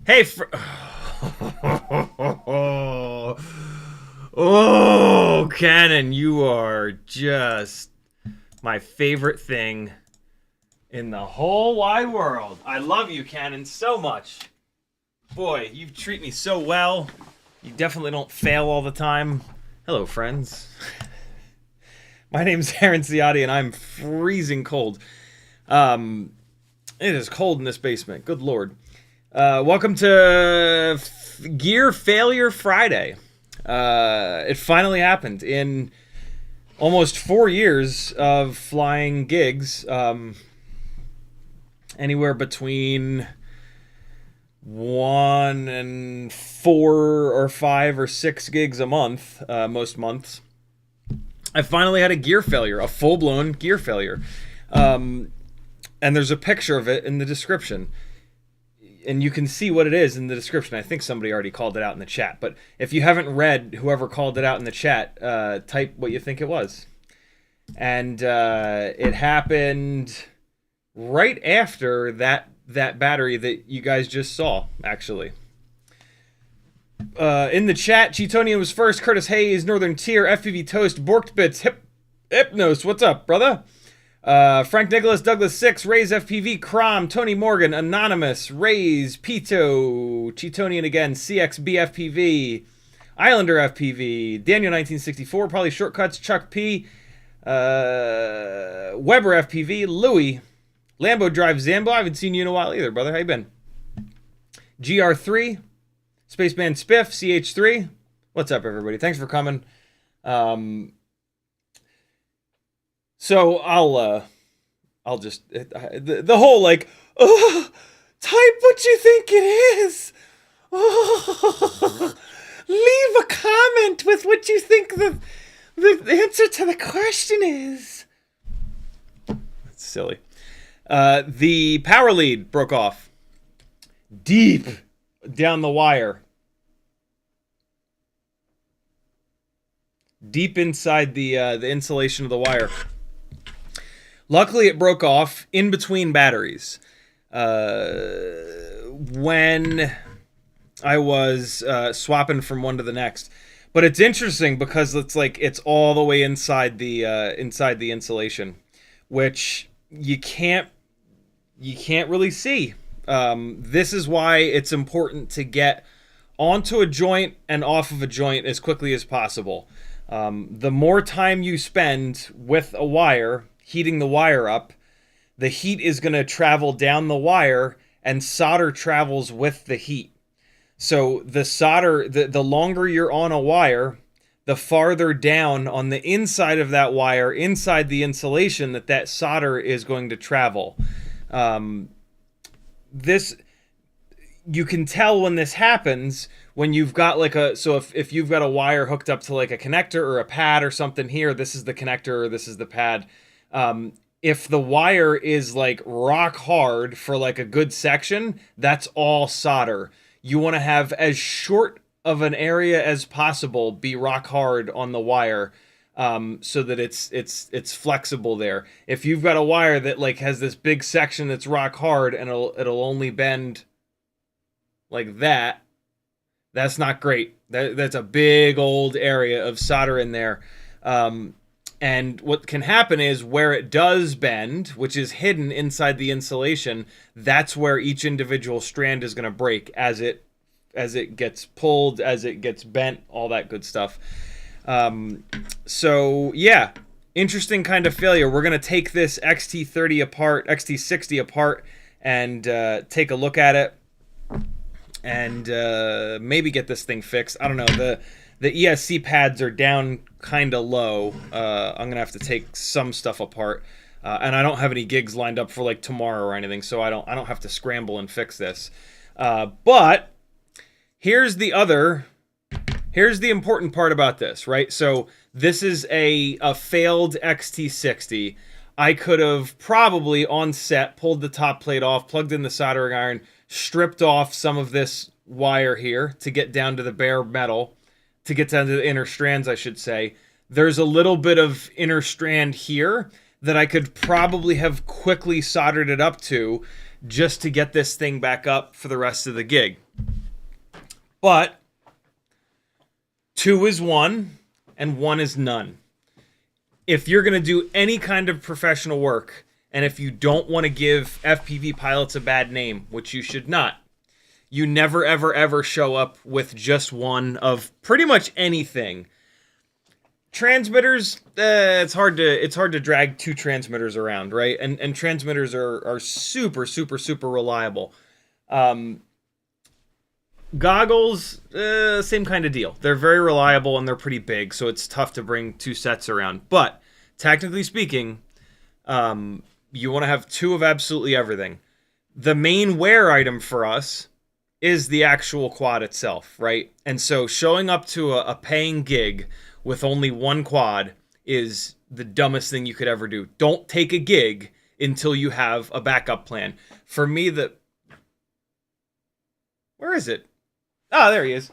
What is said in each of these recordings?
Hey, oh, Canon, you are just my favorite thing in the whole wide world. I love you, Canon, so much. Boy, you treat me so well. You definitely don't fail all the time. Hello, friends. My name's Aaron Ciotti, and I'm freezing cold. It is cold in this basement. Good Lord. Welcome to Gear Failure Friday. It finally happened in almost 4 years of flying gigs. Anywhere between 1 and 4 or 5 or 6 gigs a month, most months. I finally had a gear failure, a full-blown gear failure. And there's a picture of it in the description. And you can see what it is in the description. I think somebody already called it out in the chat. But if you haven't read whoever called it out in the chat, type what you think it was. And it happened right after that battery that you guys just saw, actually. In the chat, Cheetonian was first, Curtis Hayes, Northern Tier, FPV Toast, Borked Bits, Hypnos, what's up, brother? Frank Nicholas, Douglas 6, Rays FPV, Crom, Tony Morgan, Anonymous, Rays, Pito, Cheetonian again, CXB FPV, Islander FPV, Daniel 1964, probably Shortcuts, Chuck P, Weber FPV, Louie, Lambo Drive Zambo, I haven't seen you in a while either, brother, how you been? GR3, Spaceman Spiff, CH3, what's up everybody, thanks for coming. So I'll just the whole like, oh, type what you think it is. Oh, leave a comment with what you think the answer to the question is. That's silly. The power lead broke off deep down the wire. Deep inside the insulation of the wire. Luckily, it broke off in between batteries. When I was swapping from one to the next. But it's interesting because it's like it's all the way inside the insulation, which you can't really see. This is why it's important to get onto a joint and off of a joint as quickly as possible. The more time you spend with a wire, heating the wire up, the heat is going to travel down the wire and solder travels with the heat. So the solder, the longer you're on a wire, the farther down on the inside of that wire, inside the insulation, that solder is going to travel. This, you can tell when this happens when you've got like if you've got a wire hooked up to like a connector or a pad or something here, this is the connector or this is the pad. if the wire is like rock hard for like a good section, that's all solder. You want to have as short of an area as possible be rock hard on the wire, so that it's flexible there. If you've got a wire that like has this big section that's rock hard and it'll only bend like that, that's not great. That's a big old area of solder in there. And what can happen is where it does bend, which is hidden inside the insulation, that's where each individual strand is going to break as it gets pulled, as it gets bent, all that good stuff. So yeah, interesting kind of failure. We're going to take this XT30 apart, XT60 apart, and take a look at it, and maybe get this thing fixed. I don't know. The ESC pads are down kind of low. I'm gonna have to take some stuff apart, and I don't have any gigs lined up for like tomorrow or anything, so I don't have to scramble and fix this. But here's the important part about this, right? So this is a failed XT60. I could have probably on set pulled the top plate off, plugged in the soldering iron, stripped off some of this wire here to get down to the bare metal, to get down to the inner strands, I should say. There's a little bit of inner strand here that I could probably have quickly soldered it up to just to get this thing back up for the rest of the gig. But 2 is 1 and 1 is none. If you're going to do any kind of professional work, and if you don't want to give FPV pilots a bad name, which you should not, you never, ever, ever show up with just one of pretty much anything. Transmitters, it's hard to drag 2 transmitters around, right? And transmitters are super, super, super reliable. Goggles, same kind of deal. They're very reliable and they're pretty big, so it's tough to bring 2 sets around. But technically speaking, you want to have 2 of absolutely everything. The main wear item for us is the actual quad itself, right? And so showing up to a paying gig with only 1 quad is the dumbest thing you could ever do. Don't take a gig until you have a backup plan. For me, where is it? Ah, there he is.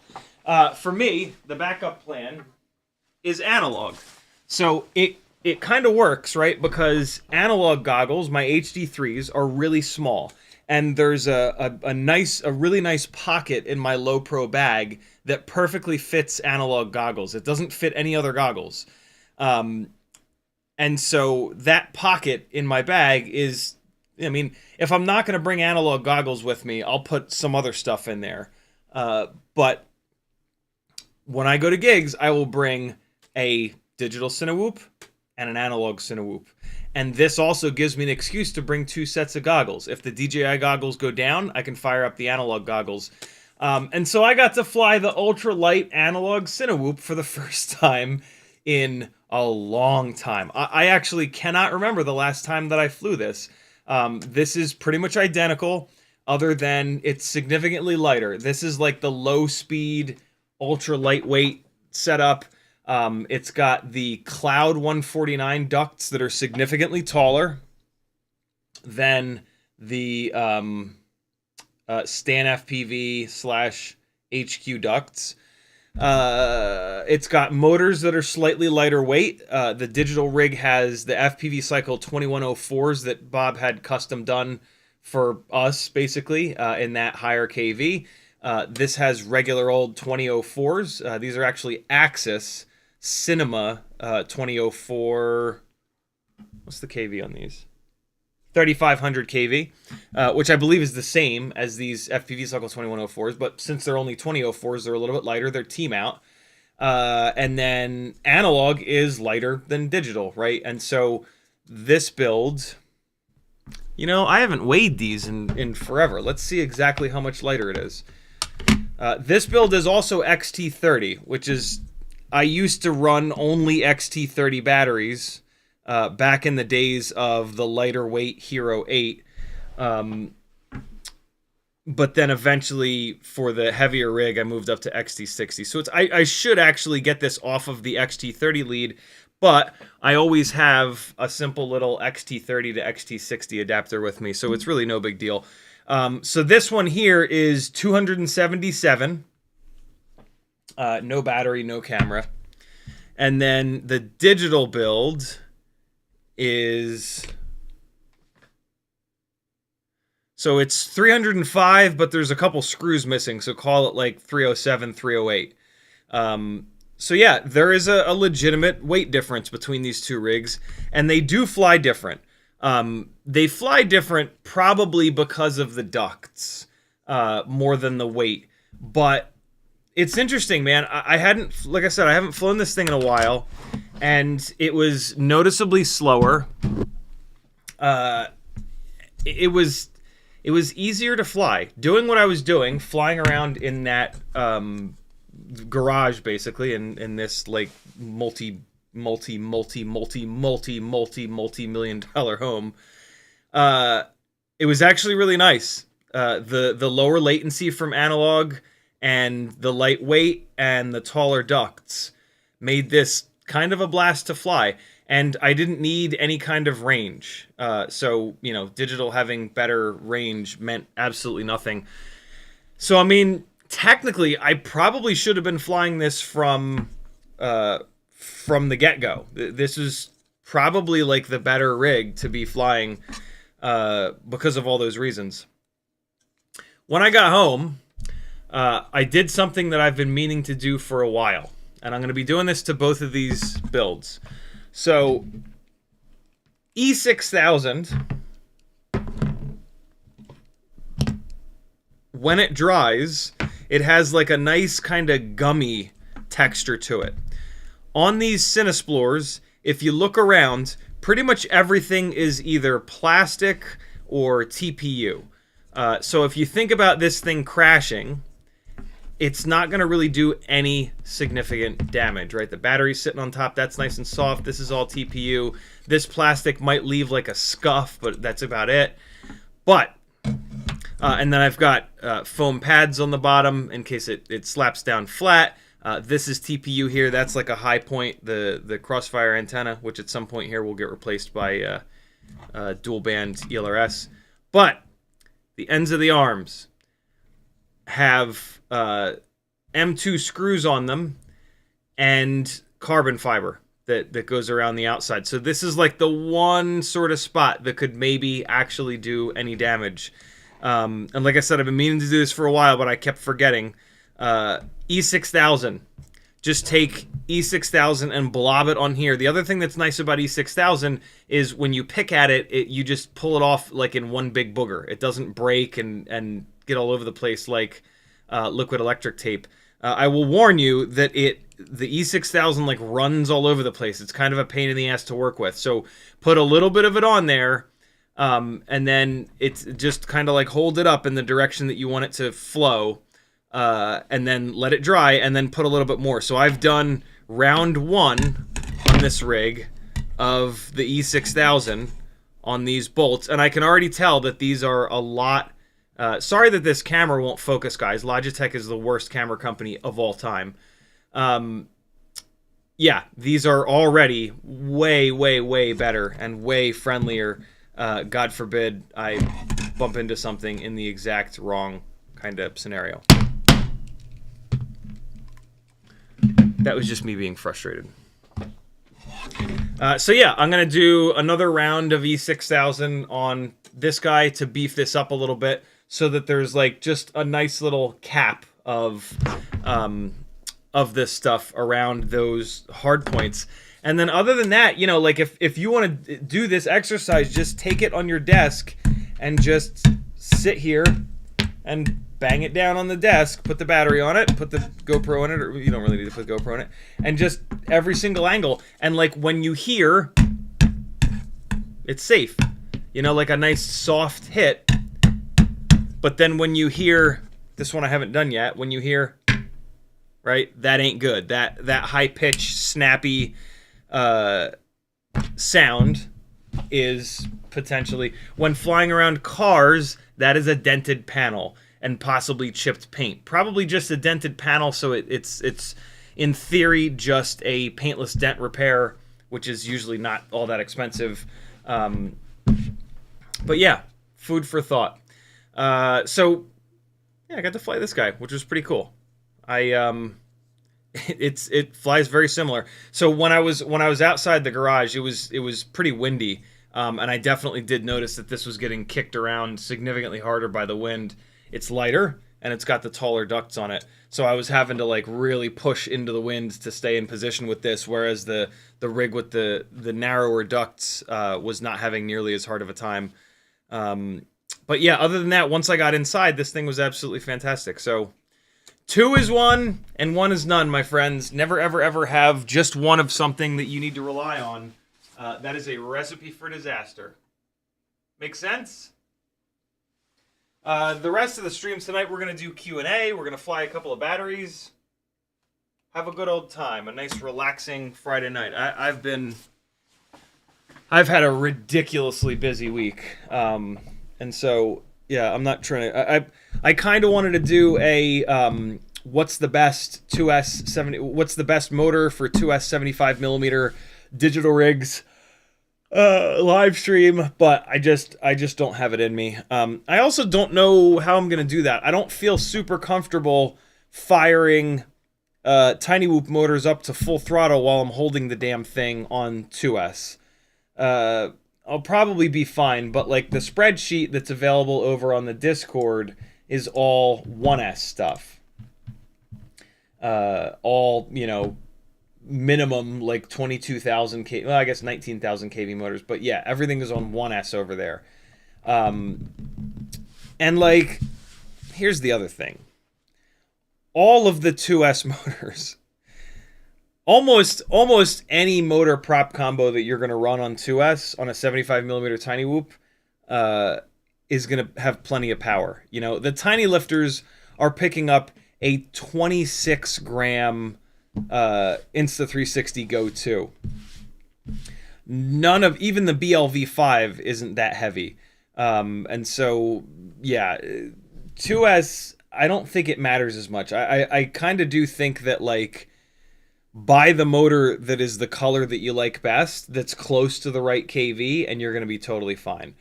For me, the backup plan is analog. So it kind of works, right? Because analog goggles, my HD3s, are really small. And there's a really nice pocket in my low pro bag that perfectly fits analog goggles. It doesn't fit any other goggles. And so that pocket in my bag is, I mean, if I'm not going to bring analog goggles with me, I'll put some other stuff in there. But when I go to gigs, I will bring a digital Cinewoop and an analog Cinewoop. And this also gives me an excuse to bring 2 sets of goggles. If the DJI goggles go down, I can fire up the analog goggles. And so I got to fly the ultralight analog Cinewoop for the first time in a long time. I actually cannot remember the last time that I flew this. This is pretty much identical, other than it's significantly lighter. This is like the low-speed, ultra-lightweight setup. It's got the Cloud 149 ducts that are significantly taller than the Stan FPV /HQ ducts. It's got motors that are slightly lighter weight. The digital rig has the FPV Cycle 2104s that Bob had custom done for us, basically, in that higher KV. This has regular old 2004s. These are actually Axis Cinema 2004. What's the KV on these? 3500 KV, which I believe is the same as these FPV Cycle 2104s, but since they're only 2004s, they're a little bit lighter. They're team out. And then analog is lighter than digital, right? And so this build, you know, I haven't weighed these in forever. Let's see exactly how much lighter it is. This build is also XT30, which is, I used to run only XT30 batteries back in the days of the lighter weight Hero 8. But then eventually for the heavier rig, I moved up to XT60. So it's I should actually get this off of the XT30 lead, But I always have a simple little XT30 to XT60 adapter with me, so it's really no big deal. So this one here is 277. No battery, no camera. And then the digital build is... So it's 305, but there's a couple screws missing, so call it like 307, 308. So yeah, there is a legitimate weight difference between these two rigs, and they do fly different. They fly different probably because of the ducts, more than the weight. But it's interesting, man. I hadn't, like I said, I haven't flown this thing in a while, and it was noticeably slower. It was easier to fly. Doing what I was doing, flying around in that garage, basically, in this like multi-million-dollar home. It was actually really nice. The lower latency from analog and the lightweight and the taller ducts made this kind of a blast to fly. And I didn't need any kind of range. So, you know, digital having better range meant absolutely nothing. So, I mean, technically, I probably should have been flying this from the get-go. This is probably like the better rig to be flying because of all those reasons. When I got home, I did something that I've been meaning to do for a while. And I'm going to be doing this to both of these builds. So, E6000, when it dries, it has like a nice kind of gummy texture to it. On these Cinesplores, if you look around, pretty much everything is either plastic or TPU. So if you think about this thing crashing, it's not going to really do any significant damage, right? The battery's sitting on top. That's nice and soft. This is all TPU. This plastic might leave like a scuff, but that's about it. But, and then I've got foam pads on the bottom in case it slaps down flat. This is TPU here. That's like a high point, the crossfire antenna, which at some point here will get replaced by dual band ELRS. But the ends of the arms have M2 screws on them and carbon fiber that goes around the outside. So this is like the one sort of spot that could maybe actually do any damage. And like I said, I've been meaning to do this for a while, but I kept forgetting. E6000. Just take E6000 and blob it on here. The other thing that's nice about E6000 is when you pick at it, you just pull it off like in one big booger. It doesn't break and get all over the place like liquid electric tape. I will warn you that the E6000 like runs all over the place. It's kind of a pain in the ass to work with. So put a little bit of it on there, and then it's just kind of like hold it up in the direction that you want it to flow, and then let it dry, and then put a little bit more. So I've done round 1 on this rig of the E6000 on these bolts, and I can already tell that these are a lot. Sorry that this camera won't focus, guys. Logitech is the worst camera company of all time. Yeah, these are already way, way, way better and way friendlier. God forbid I bump into something in the exact wrong kind of scenario. That was just me being frustrated. So yeah, I'm going to do another round of E6000 on this guy to beef this up a little bit, so that there's like just a nice little cap of this stuff around those hard points. And then other than that, you know, like if you want to do this exercise, just take it on your desk and just sit here and bang it down on the desk, put the battery on it, put the GoPro in it, or you don't really need to put GoPro in it, and just every single angle. And like when you hear, it's safe. You know, like a nice soft hit. But then when you hear, this one I haven't done yet, when you hear, right, that ain't good. That high-pitched, snappy sound is potentially, when flying around cars, that is a dented panel and possibly chipped paint. Probably just a dented panel, so it's in theory just a paintless dent repair which is usually not all that expensive. But yeah, food for thought. So yeah, I got to fly this guy, which was pretty cool. It flies very similar. So when I was outside the garage, it was pretty windy, and I definitely did notice that this was getting kicked around significantly harder by the wind. It's lighter and it's got the taller ducts on it, so I was having to like really push into the wind to stay in position with this, whereas the rig with the narrower ducts was not having nearly as hard of a time. But yeah, other than that, once I got inside, this thing was absolutely fantastic. So 2 is 1 and 1 is none, my friends. Never, ever, ever have just one of something that you need to rely on. That is a recipe for disaster. Make sense? The rest of the streams tonight, we're going to do Q&A. We're going to fly a couple of batteries. Have a good old time. A nice, relaxing Friday night. I've had a ridiculously busy week. And so, yeah, I'm not trying to... I kind of wanted to do a what's the best motor for 2S 75 millimeter digital rigs live stream, but I just don't have it in me. I also don't know how I'm gonna do that. I don't feel super comfortable firing tiny whoop motors up to full throttle while I'm holding the damn thing on 2S. I'll probably be fine, but like the spreadsheet that's available over on the Discord is all 1S stuff. All, you know, minimum like 22,000 kV, well, I guess 19,000 kV motors, but yeah, everything is on 1S over there. And like, here's the other thing. All of the 2S motors, almost any motor prop combo that you're going to run on 2S on a 75 millimeter tiny whoop is going to have plenty of power. You know, the tiny lifters are picking up a 26 gram Insta360 Go 2. None of, even the BLV5 isn't that heavy. And so, yeah, 2S, I don't think it matters as much. I kind of do think that, like, buy the motor that is the color that you like best, that's close to the right KV, and you're going to be totally fine.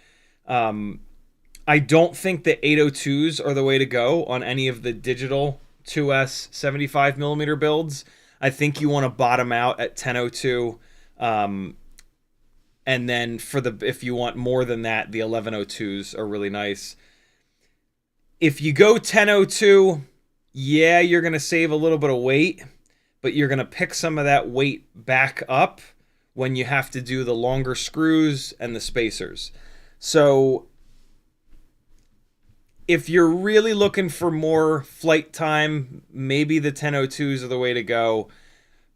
I don't think the 802s are the way to go on any of the digital 2S 75 millimeter builds. I think you want to bottom out at 1002. And then if you want more than that, the 1102s are really nice. If you go 1002, yeah, you're going to save a little bit of weight, but you're going to pick some of that weight back up when you have to do the longer screws and the spacers. So if you're really looking for more flight time, maybe the 1002s are the way to go.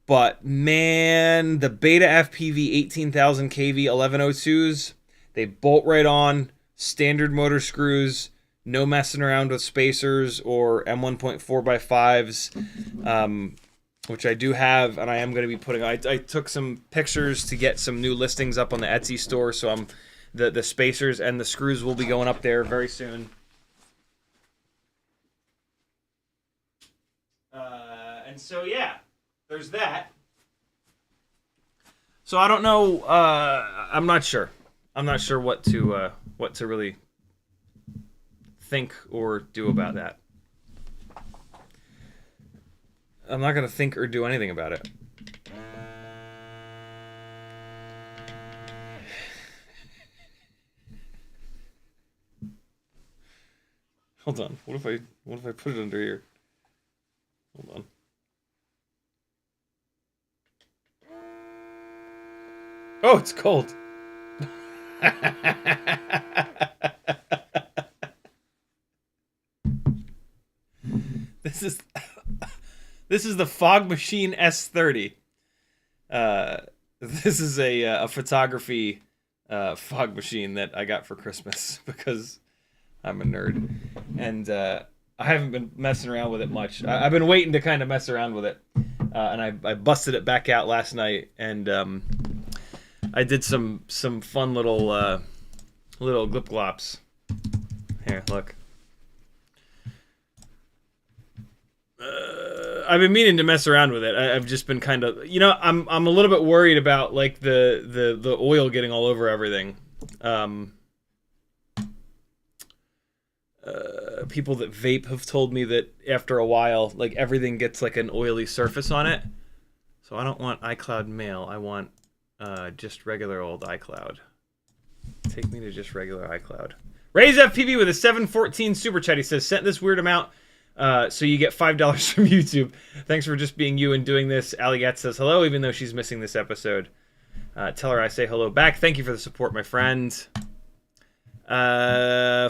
But man, the Beta FPV 18,000 kV 1102s, they bolt right on, standard motor screws, no messing around with spacers or M1.4x5s, which I do have, and I am going to be putting... I took some pictures to get some new listings up on the Etsy store, so the spacers and the screws will be going up there very soon. And so, yeah, there's that. So I don't know. I'm not sure. I'm not sure what to really think or do about that. I'm not going to think or do anything about it. Hold on. What if I put it under here? Hold on. Oh, it's cold. This is the Fog Machine S30. This is a photography fog machine that I got for Christmas because I'm a nerd, and I haven't been messing around with it much. I've been waiting to kind of mess around with it, and I busted it back out last night, and I did some fun little glip glops. Here, look. I've been meaning to mess around with it. I've just been kind of, you know, I'm a little bit worried about like the oil getting all over everything. People that vape have told me that after a while, like everything gets like an oily surface on it. So I don't want iCloud Mail. I want just regular old iCloud. Take me to just regular iCloud. Raise FPV with a 714 super chat. He says, sent this weird amount so you get $5 from YouTube. Thanks for just being you and doing this. Aligat says hello, even though she's missing this episode. Tell her I say hello back. Thank you for the support, my friend.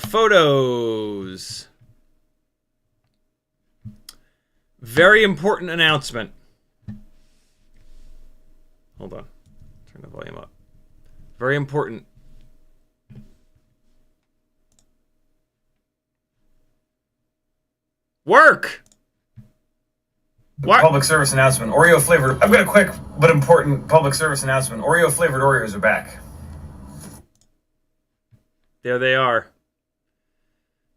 Photos. Very important announcement. Hold on. Turn the volume up. Very important. Work! What? Public service announcement. Oreo flavored. I've got a quick but important public service announcement. Oreo flavored Oreos are back. There they are.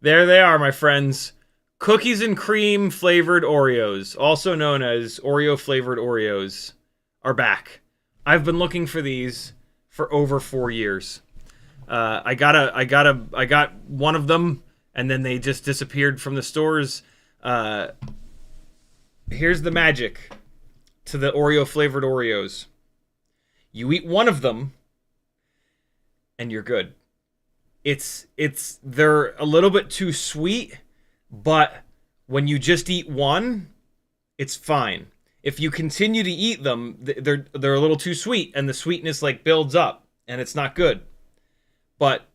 There they are, my friends. Cookies and cream flavored Oreos, also known as Oreo flavored Oreos, are back. I've been looking for these for over 4 years. I got one of them, and then they just disappeared from the stores. Here's the magic to the Oreo flavored Oreos. You eat one of them, and you're good. They're a little bit too sweet, but when you just eat one, it's fine. If you continue to eat them, they're a little too sweet, and the sweetness like builds up, and it's not good. But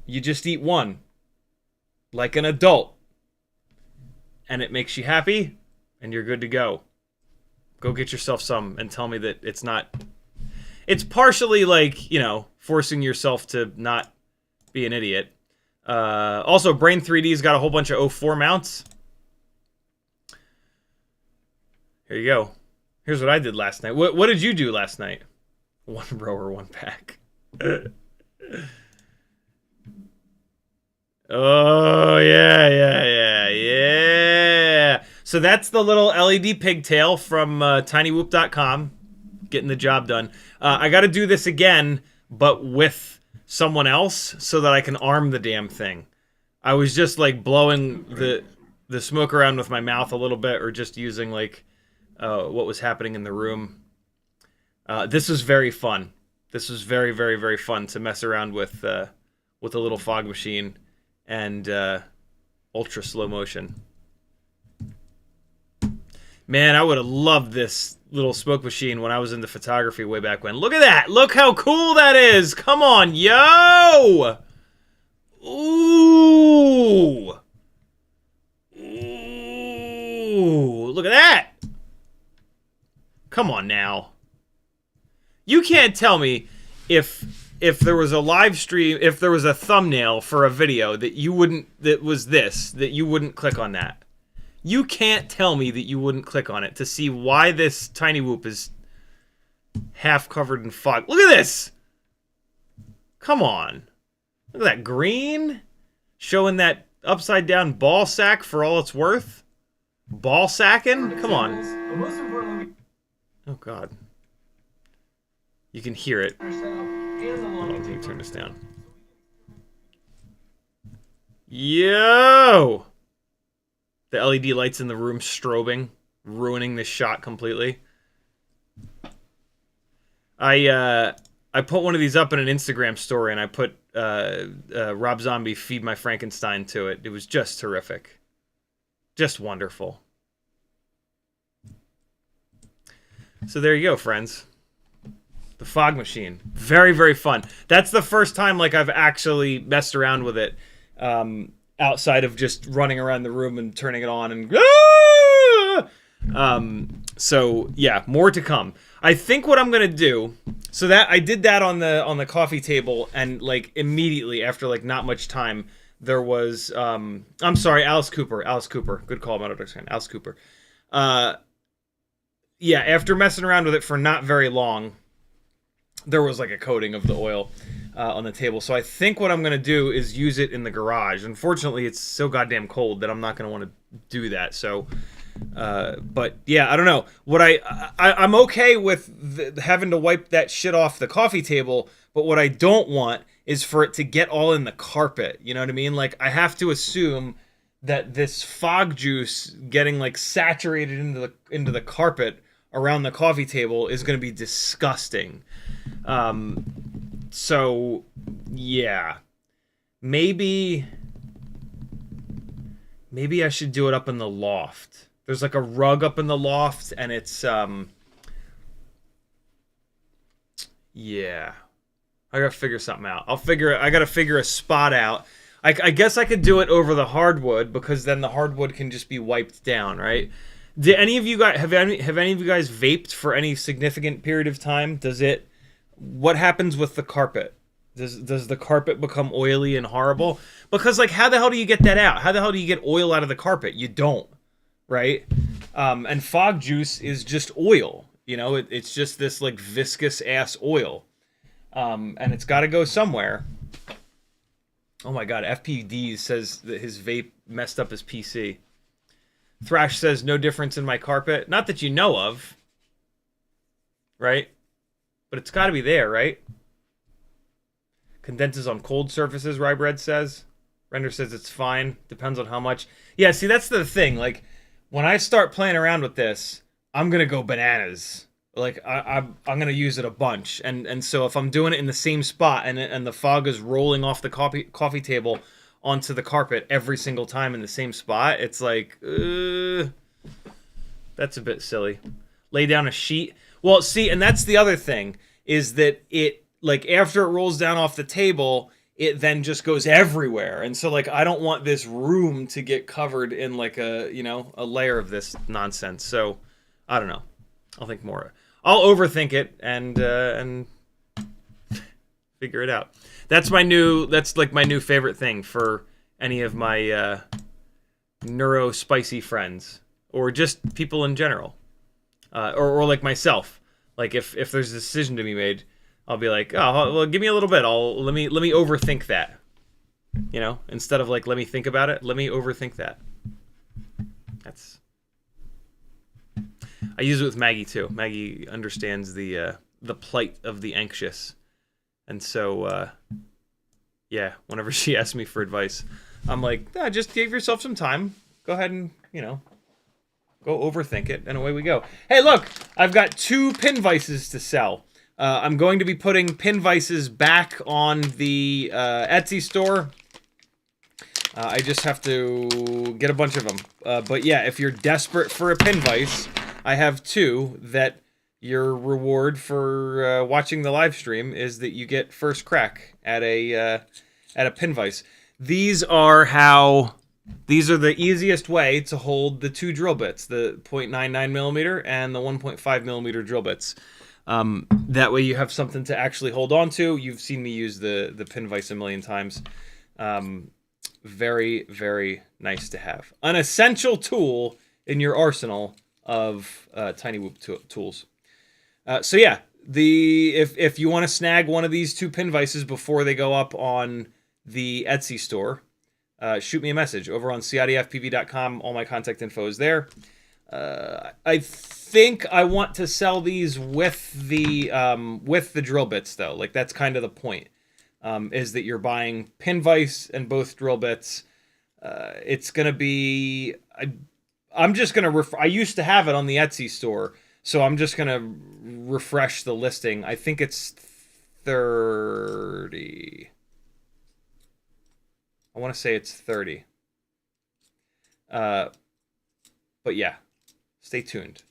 you just eat one, like an adult, and it makes you happy, and you're good to go. Go get yourself some and tell me that it's not... It's partially like, you know, forcing yourself to not be an idiot. Also, Brain 3D's got a whole bunch of O4 mounts. Here you go. Here's what I did last night. What did you do last night? One rower, one pack. Oh, yeah. So that's the little LED pigtail from tinywhoop.com. Getting the job done. I got to do this again, but with someone else so that I can arm the damn thing. I was just like blowing the smoke around with my mouth a little bit, or just using like what was happening in the room. This was very fun. This was very, very, very fun to mess around with a little fog machine and ultra slow motion. Man, I would have loved this little smoke machine when I was into photography way back when. Look at that! Look how cool that is! Come on, yo! Ooh! Ooh! Look at that! Come on now. You can't tell me if there was a live stream, if there was a thumbnail for a video that you wouldn't click on that. You can't tell me that you wouldn't click on it to see why this Tiny Whoop is half covered in fog. Look at this! Come on. Look at that green. Showing that upside down ball sack for all it's worth. Ball sacking? Come on. Oh, God. You can hear it. Hold on, let me turn this down. Yo! The LED lights in the room strobing, ruining this shot completely. I put one of these up in an Instagram story, and I put Rob Zombie Feed My Frankenstein to it. It was just terrific. Just wonderful. So there you go, friends. The fog machine. Very, very fun. That's the first time like I've actually messed around with it. Outside of just running around the room and turning it on and so yeah, more to come. I think what I'm gonna do, so that I did that on the coffee table, and like immediately after like not much time, there was I'm sorry, Alice Cooper, good call, Alice Cooper. Yeah, after messing around with it for not very long, there was like a coating of the oil on the table. So I think what I'm going to do is use it in the garage. Unfortunately, it's so goddamn cold that I'm not going to want to do that. So But yeah, I don't know. What I'm okay with having to wipe that shit off the coffee table, but what I don't want is for it to get all in the carpet. You know what I mean? Like, I have to assume that this fog juice getting like saturated into the carpet around the coffee table is going to be disgusting. So yeah, maybe I should do it up in the loft. There's like a rug up in the loft, and it's yeah. I gotta figure something out. I gotta figure a spot out. I guess I could do it over the hardwood, because then the hardwood can just be wiped down, right? Did any of you guys have any of you guys vaped for any significant period of time? What happens with the carpet? Does the carpet become oily and horrible? Because, like, how the hell do you get that out? How the hell do you get oil out of the carpet? You don't, right? And fog juice is just oil. You know, it's just this like viscous ass oil, and it's got to go somewhere. Oh my god, FPD says that his vape messed up his PC. Thrash says no difference in my carpet. Not that you know of, right? But it's got to be there, right? Condenses on cold surfaces, Rybread says. Render says it's fine. Depends on how much. Yeah, see, that's the thing. Like, when I start playing around with this, I'm going to go bananas. Like, I'm going to use it a bunch. And so if I'm doing it in the same spot and the fog is rolling off the coffee table onto the carpet every single time in the same spot, it's like, that's a bit silly. Lay down a sheet. Well, see, and that's the other thing, is that it, like, after it rolls down off the table, it then just goes everywhere. And so, like, I don't want this room to get covered in, like, a layer of this nonsense. So, I don't know. I'll think more. I'll overthink it and figure it out. That's like my new favorite thing for any of my neuro spicy friends, or just people in general, or like myself. Like, if there's a decision to be made, I'll be like, oh, well, give me a little bit. Let me overthink that. You know, instead of like, let me think about it, let me overthink that. I use it with Maggie too. Maggie understands the plight of the anxious, and so yeah, whenever she asks me for advice, I'm like, just give yourself some time. Go ahead and go overthink it, and away we go. Hey, look, I've got 2 pin vices to sell. I'm going to be putting pin vices back on the Etsy store. I just have to get a bunch of them. But yeah, if you're desperate for a pin vise, I have 2 that your reward for watching the live stream is that you get first crack at a pin vise. These are the easiest way to hold the 2 drill bits, the 0.99 millimeter and the 1.5 millimeter drill bits. That way you have something to actually hold on to. You've seen me use the pin vise a million times. Very, very nice to have. An essential tool in your arsenal of Tiny Whoop tools. So yeah, if you want to snag one of these 2 pin vices before they go up on the Etsy store, shoot me a message over on CiottiFPV.com. All my contact info is there. I think I want to sell these with the drill bits though. Like, that's kind of the point. Is that you're buying pin vise and both drill bits. It's gonna be. I'm just gonna. I used to have it on the Etsy store, so I'm just gonna refresh the listing. I think it's 30. I want to say it's 30. But yeah, stay tuned.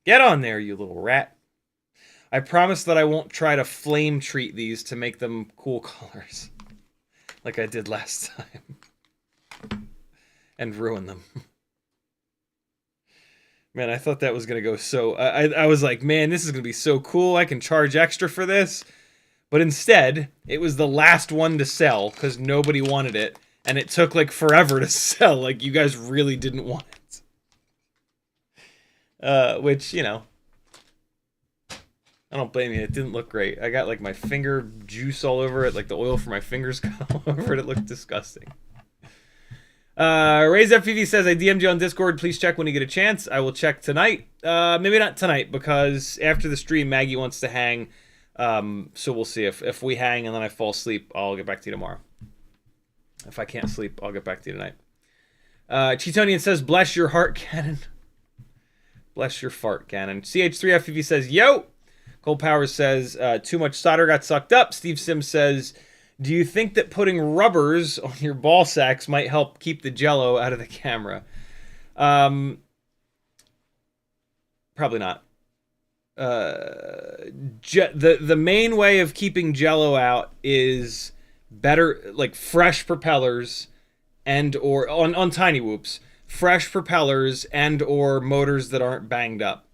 Get on there, you little rat. I promise that I won't try to flame treat these to make them cool colors, like I did last time, and ruin them. Man, I thought that was going to go so... I was like, man, this is going to be so cool. I can charge extra for this. But instead, it was the last one to sell because nobody wanted it. And it took like forever to sell. Like, you guys really didn't want it. Which, you know, I don't blame you. It didn't look great. I got like my finger juice all over it. Like the oil for my fingers got all over it. It looked disgusting. Raise FPV says, I DM'd you on Discord. Please check when you get a chance. I will check tonight. Maybe not tonight, because after the stream, Maggie wants to hang. So we'll see. If we hang and then I fall asleep, I'll get back to you tomorrow. If I can't sleep, I'll get back to you tonight. Cheetonian says, bless your heart, Cannon. Bless your fart, Cannon. CH3FPV says, yo. Cole Powers says, too much solder got sucked up. Steve Sims says, do you think that putting rubbers on your ball sacks might help keep the jello out of the camera? Probably not. The main way of keeping jello out is better, like fresh propellers and or on tiny whoops, fresh propellers and or motors that aren't banged up.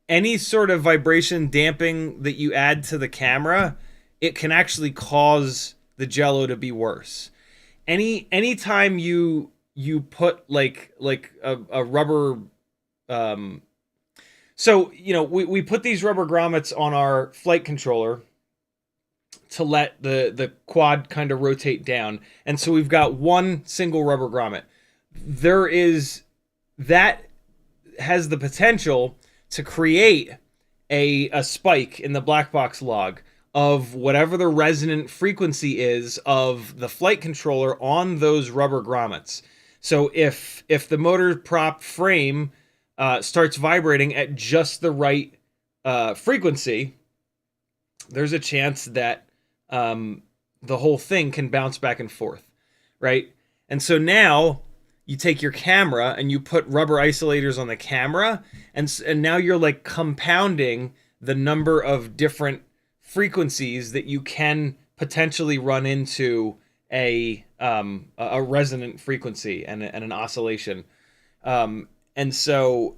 Any sort of vibration damping that you add to the camera, it can actually cause the jello to be worse. Anytime you put like a rubber, so you know we put these rubber grommets on our flight controller to let the quad kind of rotate down, and so we've got one single rubber grommet. That has the potential to create a spike in the black box log of whatever the resonant frequency is of the flight controller on those rubber grommets. So if the motor prop frame starts vibrating at just the right frequency, there's a chance that the whole thing can bounce back and forth, right? And so now you take your camera and you put rubber isolators on the camera, and now you're like compounding the number of different frequencies that you can potentially run into a resonant frequency and an oscillation. And so,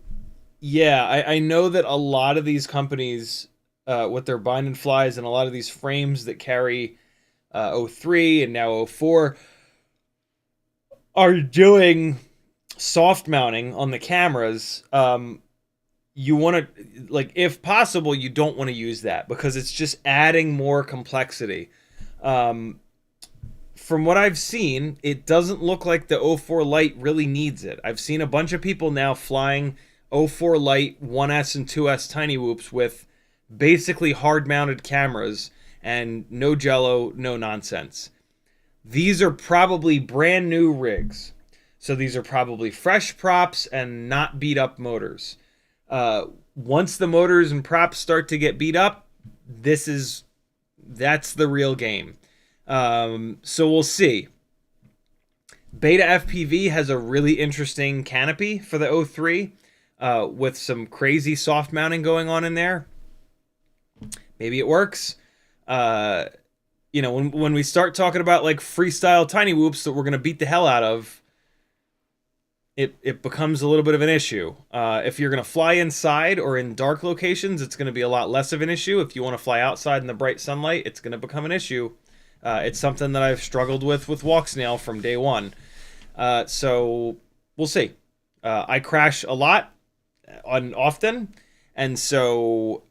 yeah, I know that a lot of these companies, with their bind and flies and a lot of these frames that carry O3 and now O4 are doing soft mounting on the cameras. You want to, like, if possible, you don't want to use that because it's just adding more complexity. From what I've seen, it doesn't look like the O4 Lite really needs it. I've seen a bunch of people now flying O4 Lite 1S and 2S tiny whoops with basically hard-mounted cameras and no jello, no nonsense. These are probably brand new rigs. So these are probably fresh props and not beat up motors. Once the motors and props start to get beat up, that's the real game. So we'll see. Beta FPV has a really interesting canopy for the O3, with some crazy soft mounting going on in there. Maybe it works. You know, when we start talking about like freestyle tiny whoops that we're gonna beat the hell out of, it becomes a little bit of an issue. If you're going to fly inside or in dark locations, it's going to be a lot less of an issue. If you want to fly outside in the bright sunlight, it's going to become an issue. It's something that I've struggled with walk snail from day one. So we'll see. I crash a lot often, and so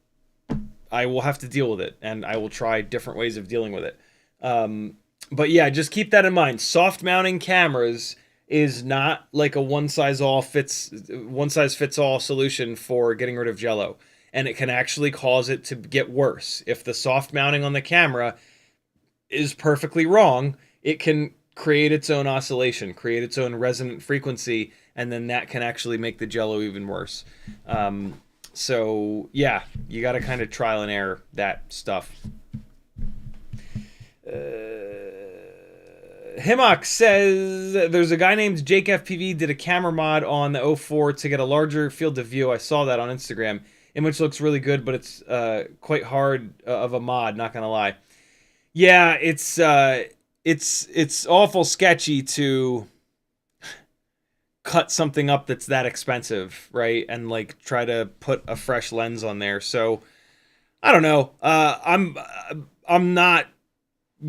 I will have to deal with it, and I will try different ways of dealing with it. But yeah, just keep that in mind. Soft mounting cameras is not like a one size fits all solution for getting rid of jello, and it can actually cause it to get worse. If the soft mounting on the camera is perfectly wrong, it can create its own oscillation, create its own resonant frequency, and then that can actually make the jello even worse. So yeah, you got to kind of trial and error that stuff. Himmock says there's a guy named Jake FPV did a camera mod on the O4 to get a larger field of view. I saw that on Instagram. Image looks really good, but it's quite hard of a mod, not gonna lie. Yeah, it's awful sketchy to cut something up that's that expensive, right? And like try to put a fresh lens on there. So I don't know. I'm not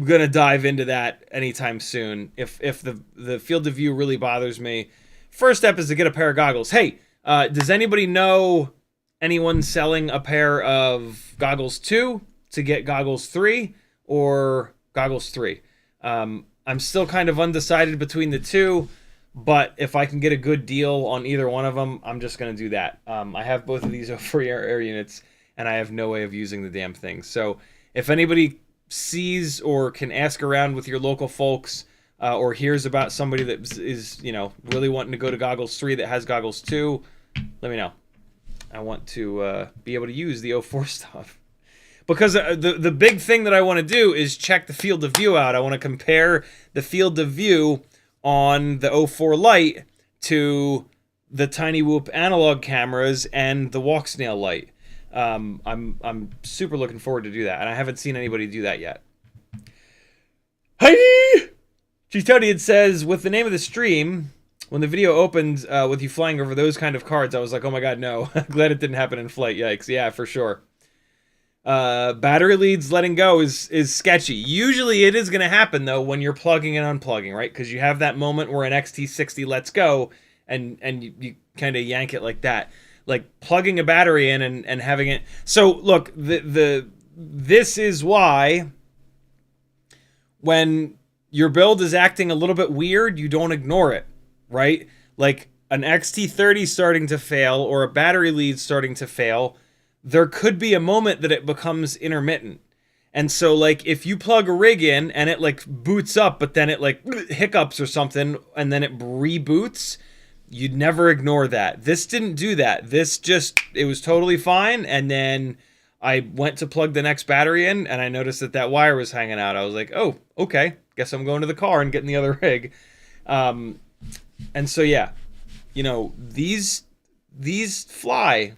gonna dive into that anytime soon. If the field of view really bothers me, first step is to get a pair of goggles. Hey, does anybody know anyone selling a pair of goggles 2 to get goggles 3 or goggles 3? I'm still kind of undecided between the two, but if I can get a good deal on either one of them, I'm just going to do that. I have both of these O4 air units, and I have no way of using the damn thing. So if anybody sees or can ask around with your local folks, or hears about somebody that is, you know, really wanting to go to Goggles 3 that has Goggles 2, let me know. I want to be able to use the O4 stuff. Because the big thing that I want to do is check the field of view out. I want to compare the field of view on the O4 Lite to the Tiny Whoop analog cameras and the Walk Snail Lite. I'm super looking forward to do that, and I haven't seen anybody do that yet. Heidi! CiottiFPV says, with the name of the stream, when the video opened with you flying over those kind of cards, I was like, oh my god, no. Glad it didn't happen in flight. Yikes. Yeah, for sure. Battery leads letting go is sketchy. Usually it is going to happen, though, when you're plugging and unplugging, right? Because you have that moment where an XT60 lets go, and you kind of yank it like that. Like plugging a battery in and having it. So, look, this is why when your build is acting a little bit weird, you don't ignore it, right? Like an XT30 starting to fail or a battery lead starting to fail, there could be a moment that it becomes intermittent. And so, like, if you plug a rig in and it, like, boots up, but then it, like, hiccups or something, and then it reboots, you'd never ignore that. This didn't do that. This just, it was totally fine, and then I went to plug the next battery in, and I noticed that that wire was hanging out. I was like, oh, okay, guess I'm going to the car and getting the other rig. And so, yeah, you know, these fly,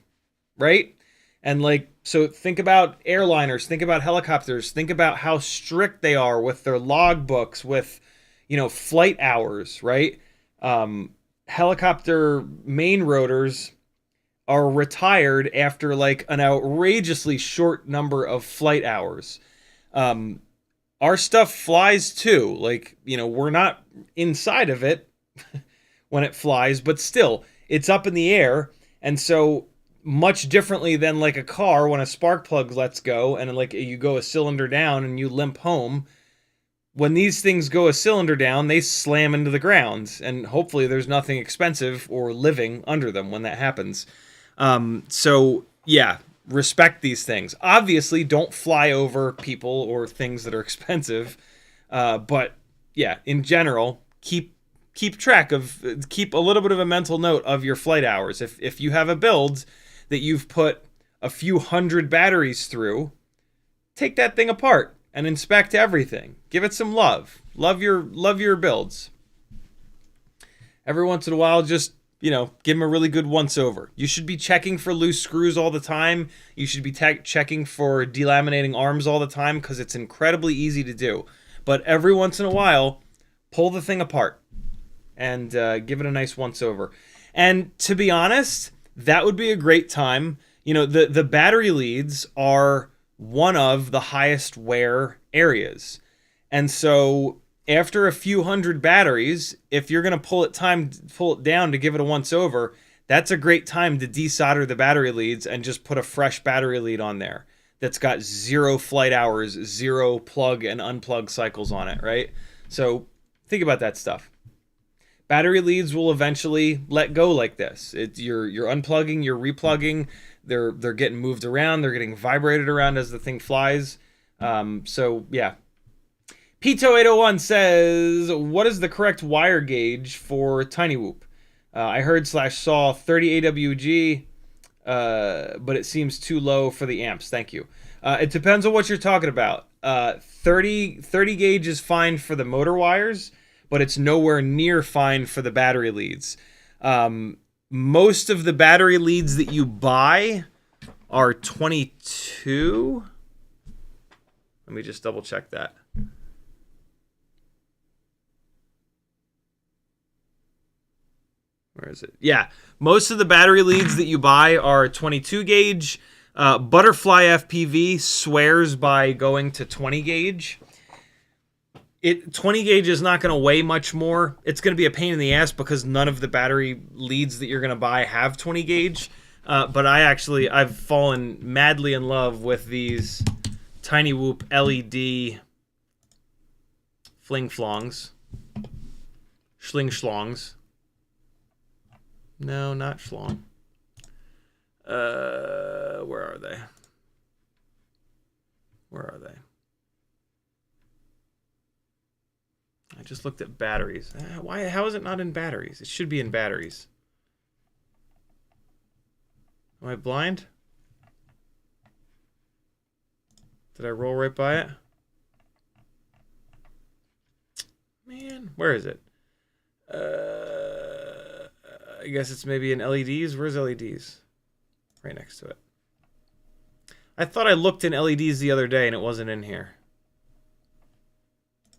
right? And, like, so think about airliners, think about helicopters, think about how strict they are with their logbooks, with, you know, flight hours, right? Helicopter main rotors are retired after, like, an outrageously short number of flight hours. Our stuff flies, too. Like, you know, we're not inside of it when it flies, but still, it's up in the air, and so much differently than like a car when a spark plug lets go and like you go a cylinder down and you limp home. When these things go a cylinder down, they slam into the ground, and hopefully there's nothing expensive or living under them when that happens. So yeah, respect these things. Obviously, don't fly over people or things that are expensive. But yeah, in general, keep track of, keep a little bit of a mental note of your flight hours. If you have a build that you've put a few hundred batteries through, take that thing apart and inspect everything. Give it some love. Love your builds. Every once in a while, just, you know, give them a really good once over. You should be checking for loose screws all the time. You should be checking for delaminating arms all the time, because it's incredibly easy to do. But every once in a while, pull the thing apart and give it a nice once over. And to be honest, that would be a great time. You know, the battery leads are one of the highest wear areas. And so after a few hundred batteries, if you're going to pull it down to give it a once over, that's a great time to desolder the battery leads and just put a fresh battery lead on there that's got 0 flight hours, 0 plug and unplug cycles on it, right? So think about that stuff. Battery leads will eventually let go like this. You're unplugging, you're replugging, they're getting moved around, they're getting vibrated around as the thing flies. So yeah. Pito801 says, what is the correct wire gauge for Tiny Whoop? I heard /saw 30 AWG, but it seems too low for the amps. Thank you. It depends on what you're talking about. 30 gauge is fine for the motor wires, but it's nowhere near fine for the battery leads. Most of the battery leads that you buy are 22. Let me just double check that. Where is it? Yeah, most of the battery leads that you buy are 22 gauge. Butterfly FPV swears by going to 20 gauge. 20 gauge is not going to weigh much more. It's going to be a pain in the ass because none of the battery leads that you're going to buy have 20 gauge. But I've fallen madly in love with these Tiny Whoop LED Fling flongs. Schling schlongs. No, not schlong. Where are they? Where are they? I just looked at batteries. Why? How is it not in batteries? It should be in batteries. Am I blind? Did I roll right by it? Man, where is it? I guess it's maybe in LEDs. Where's LEDs? Right next to it. I thought I looked in LEDs the other day and it wasn't in here.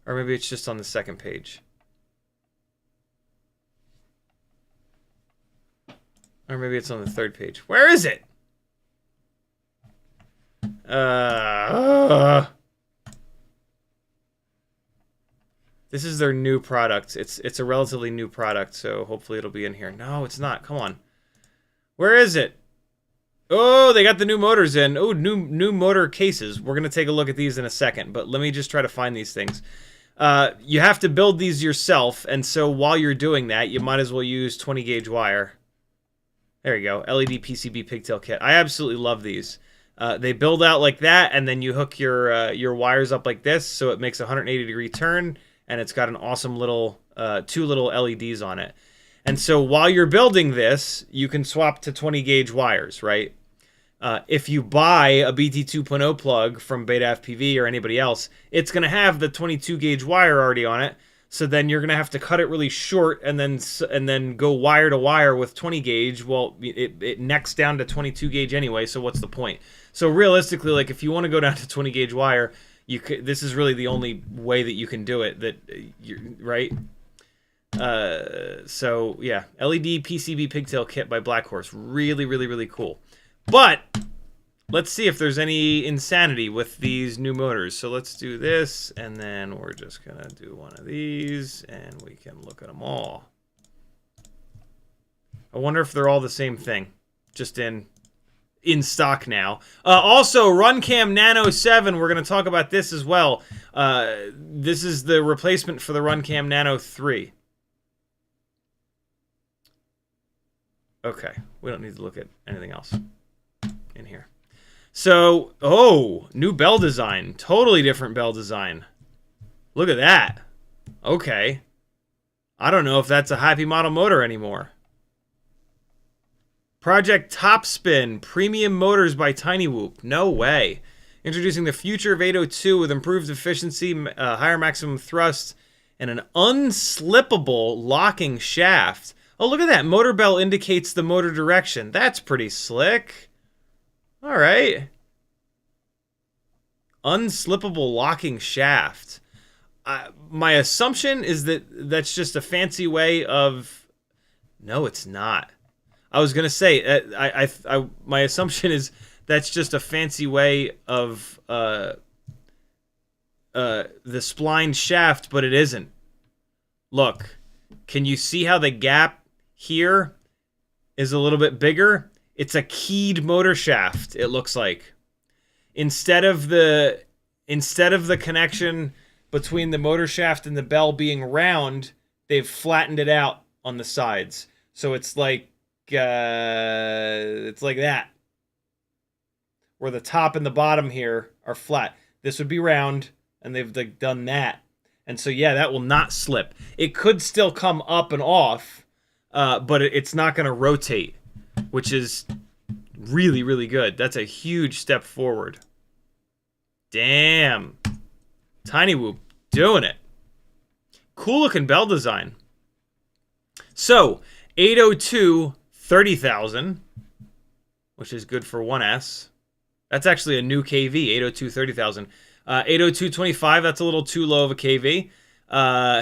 Or maybe it's just on the second page. Or maybe it's on the third page. Where is it? This is their new product. It's a relatively new product, so hopefully it'll be in here. No, it's not. Come on. Where is it? Oh, they got the new motors in. Oh, new motor cases. We're going to take a look at these in a second, but let me just try to find these things. You have to build these yourself, and so while you're doing that, you might as well use 20 gauge wire. There you go. LED PCB pigtail kit. I absolutely love these. They build out like that, and then you hook your wires up like this, so it makes a 180-degree turn, and it's got an awesome little two little LEDs on it. And so while you're building this, you can swap to 20 gauge wires, right? If you buy a BT 2.0 plug from BetaFPV or anybody else, it's going to have the 22 gauge wire already on it. So then you're going to have to cut it really short and then go wire to wire with 20 gauge. Well, it necks down to 22 gauge anyway, so what's the point? So realistically, like if you want to go down to 20 gauge wire, this is really the only way that you can do it, right? So yeah, LED PCB pigtail kit by Black Horse. Really, really, really cool. But let's see if there's any insanity with these new motors. So let's do this, and then we're just gonna do one of these, and we can look at them all. I wonder if they're all the same thing, just in stock now. Also, RunCam Nano 7, we're gonna talk about this as well. This is the replacement for the RunCam Nano 3. Okay, we don't need to look at anything else in here. So, oh, new bell design. Totally different bell design. Look at that. Okay. I don't know if that's a Happymodel motor anymore. Project Topspin. Premium motors by TinyWhoop. No way. Introducing the future of 802 with improved efficiency, higher maximum thrust, and an unslippable locking shaft. Oh, look at that. Motor bell indicates the motor direction. That's pretty slick. All right. Unslippable locking shaft. My assumption is that that's just a fancy way of... No, it's not. I was going to say, my assumption is that's just a fancy way of the spline shaft, but it isn't. Look, can you see how the gap here is a little bit bigger? It's a keyed motor shaft, it looks like. Instead of the connection between the motor shaft and the bell being round, they've flattened it out on the sides. So it's like that. Where the top and the bottom here are flat. This would be round, and they've done that. And so yeah, that will not slip. It could still come up and off, but it's not going to rotate, which is really, really good. That's a huge step forward. Damn. TinyWhoop doing it. Cool looking bell design. So, 802 30,000, which is good for 1S. That's actually a new KV, 802 30,000. 802 25, that's a little too low of a KV.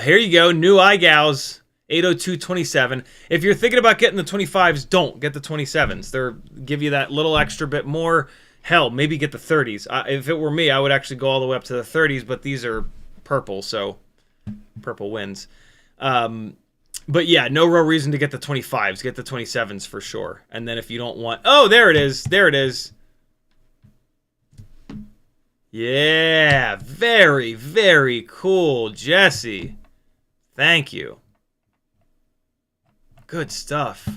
Here you go, new iGals. 802 27. If you're thinking about getting the 25s, don't get the 27s. They're give you that little extra bit more. Hell, maybe get the 30s. If it were me, I would actually go all the way up to the 30s, but these are purple, so purple wins. But yeah, no real reason to get the 25s. Get the 27s for sure. And then if you don't want... Oh, there it is. There it is. Yeah, very, very cool, Jesse. Thank you. Good stuff.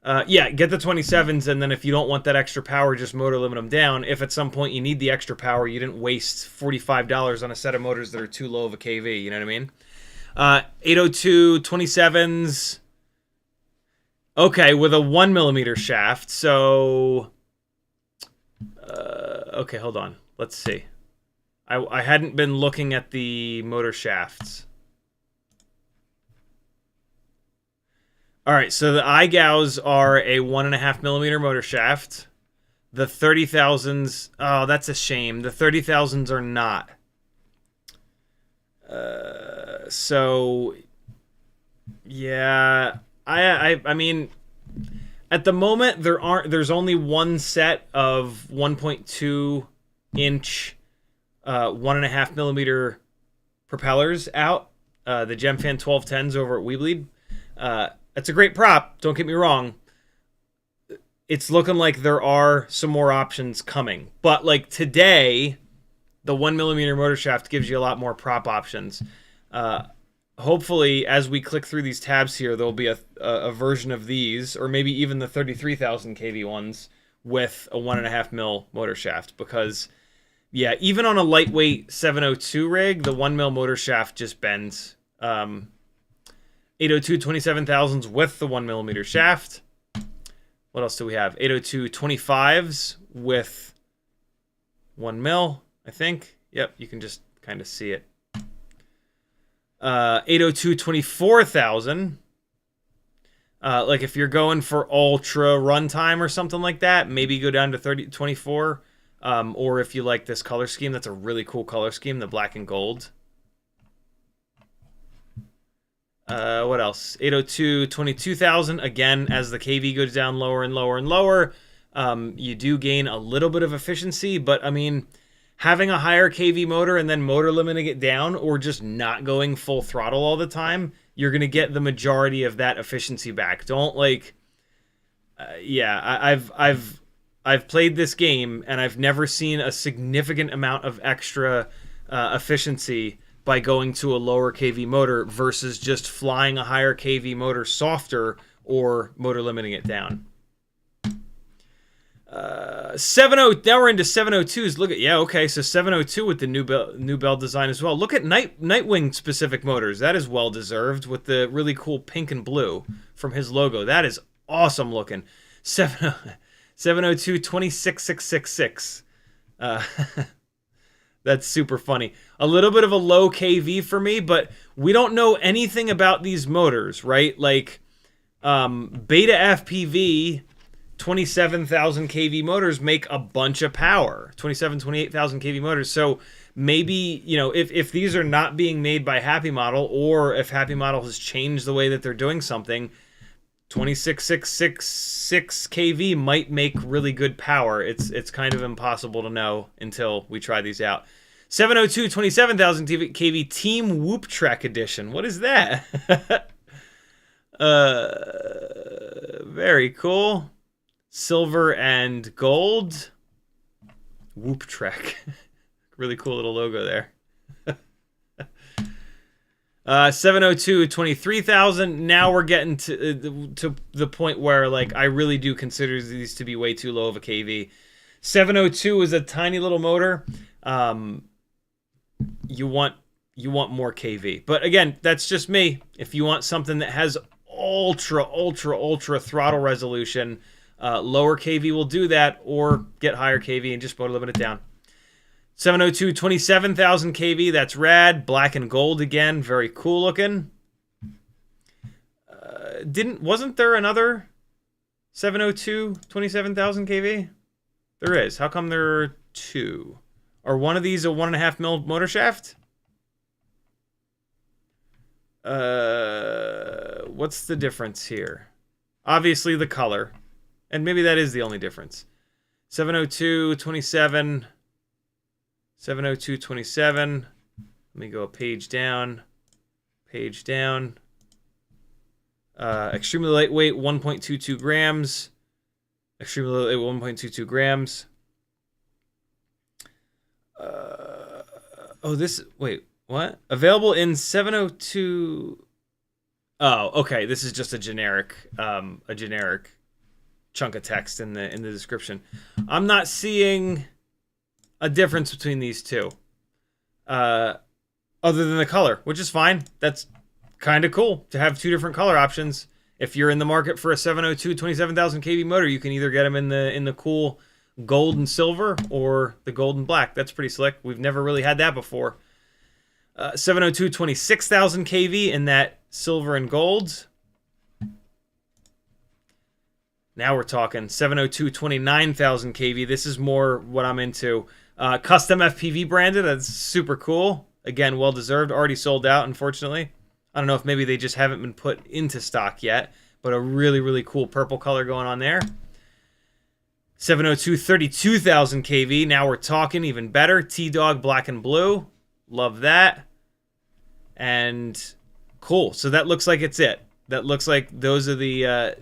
Yeah, get the 27s, and then if you don't want that extra power, just motor limit them down. If at some point you need the extra power, you didn't waste $45 on a set of motors that are too low of a kV, you know what I mean? 802 27s. Okay, with a 1mm shaft, so... okay, hold on. Let's see. I hadn't been looking at the motor shafts. All right, so the iGows are a 1.5mm motor shaft. The 30,000s, oh, that's a shame. The 30,000s are not. So, yeah, I mean, at the moment there's only one set of 1.2 inch, 1.5mm propellers out. The Gemfan 1210s over at Weebleed. That's a great prop, don't get me wrong. It's looking like there are some more options coming. But like today, the 1mm motor shaft gives you a lot more prop options. Hopefully, as we click through these tabs here, there'll be a version of these, or maybe even the 33,000 kV ones, with a 1.5mm motor shaft. Because, yeah, even on a lightweight 702 rig, the 1mm motor shaft just bends. 802 27,000s with the 1mm shaft. What else do we have? 802 25s with 1mm, I think. Yep, you can just kind of see it. 802 24,000. Like if you're going for ultra runtime or something like that, maybe go down to 24. Or if you like this color scheme, that's a really cool color scheme, the black and gold. What else? 802 22,000. Again, as the kV goes down lower and lower and lower, you do gain a little bit of efficiency. But I mean, having a higher kV motor and then motor limiting it down, or just not going full throttle all the time, you're gonna get the majority of that efficiency back. Don't like, yeah, I've played this game and I've never seen a significant amount of extra efficiency by going to a lower kV motor versus just flying a higher kV motor softer or motor limiting it down. 70, now we're into 702s. Look at, yeah, okay, so 702 with the new bell design as well. Look at Nightwing specific motors. That is well deserved with the really cool pink and blue from his logo. That is awesome looking. 702 26666. That's super funny. A little bit of a low kV for me, but we don't know anything about these motors, right? Like, Beta FPV 27,000 kV motors make a bunch of power. 28,000 kV motors. So maybe, you know, if these are not being made by Happymodel, or if Happymodel has changed the way that they're doing something, 26666 kV might make really good power. It's kind of impossible to know until we try these out. 702 27,000 kV Team Whoop Trek Edition. What is that? Very cool. Silver and gold. Whoop Trek. Really cool little logo there. 702 23,000. Now we're getting to the point where, like, I really do consider these to be way too low of a kV. 702 is a tiny little motor. You want more kV, but again, that's just me. If you want something that has ultra throttle resolution, lower kV will do that, or get higher kV and just motor limit it down. 702 27,000 kV, that's rad. Black and gold again, very cool looking. Wasn't there another 702 27,000 kV? There is. How come there are two? Are one of these a 1.5mm motor shaft? What's the difference here? Obviously the color. And maybe that is the only difference. 702 27. 702 27. Let me go a page down. Page down. Extremely lightweight, 1.22 grams. Extremely lightweight, 1.22 grams. Oh, this, wait, what? Available in 702. Oh, okay. This is just a generic chunk of text in the description. I'm not seeing a difference between these two, other than the color, which is fine. That's kind of cool to have two different color options. If you're in the market for a 702 27,000 kV motor, you can either get them in the cool gold and silver or the gold and black. That's pretty slick. We've never really had that before. 702 26,000 kV in that silver and gold. Now we're talking 702 29,000 kV. This is more what I'm into. Custom FPV branded. That's super cool. Again, well deserved. Already sold out, unfortunately. I don't know if maybe they just haven't been put into stock yet, but a really, really cool purple color going on there. 702 32,000 kV. Now we're talking even better. T-Dog black and blue. Love that. And cool. So that looks like it's it. That looks like those are the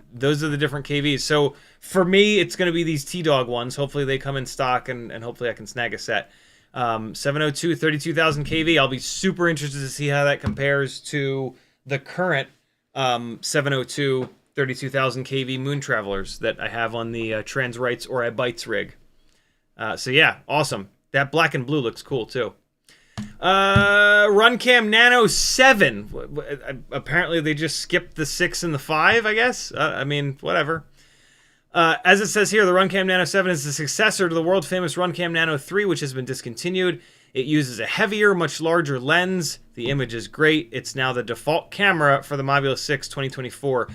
different KVs. So for me, it's going to be these T-Dog ones. Hopefully they come in stock, and hopefully I can snag a set. 702 32,000 kV. I'll be super interested to see how that compares to the current 702 32,000 kV Moon Travelers that I have on the Trans Rights or a Bytes rig. So yeah, awesome. That black and blue looks cool too. Runcam Nano 7. Apparently they just skipped the 6 and the 5, I guess. I mean, whatever. As it says here, the Runcam Nano 7 is the successor to the world-famous Runcam Nano 3, which has been discontinued. It uses a heavier, much larger lens. The image is great. It's now the default camera for the Mobula 6 2024.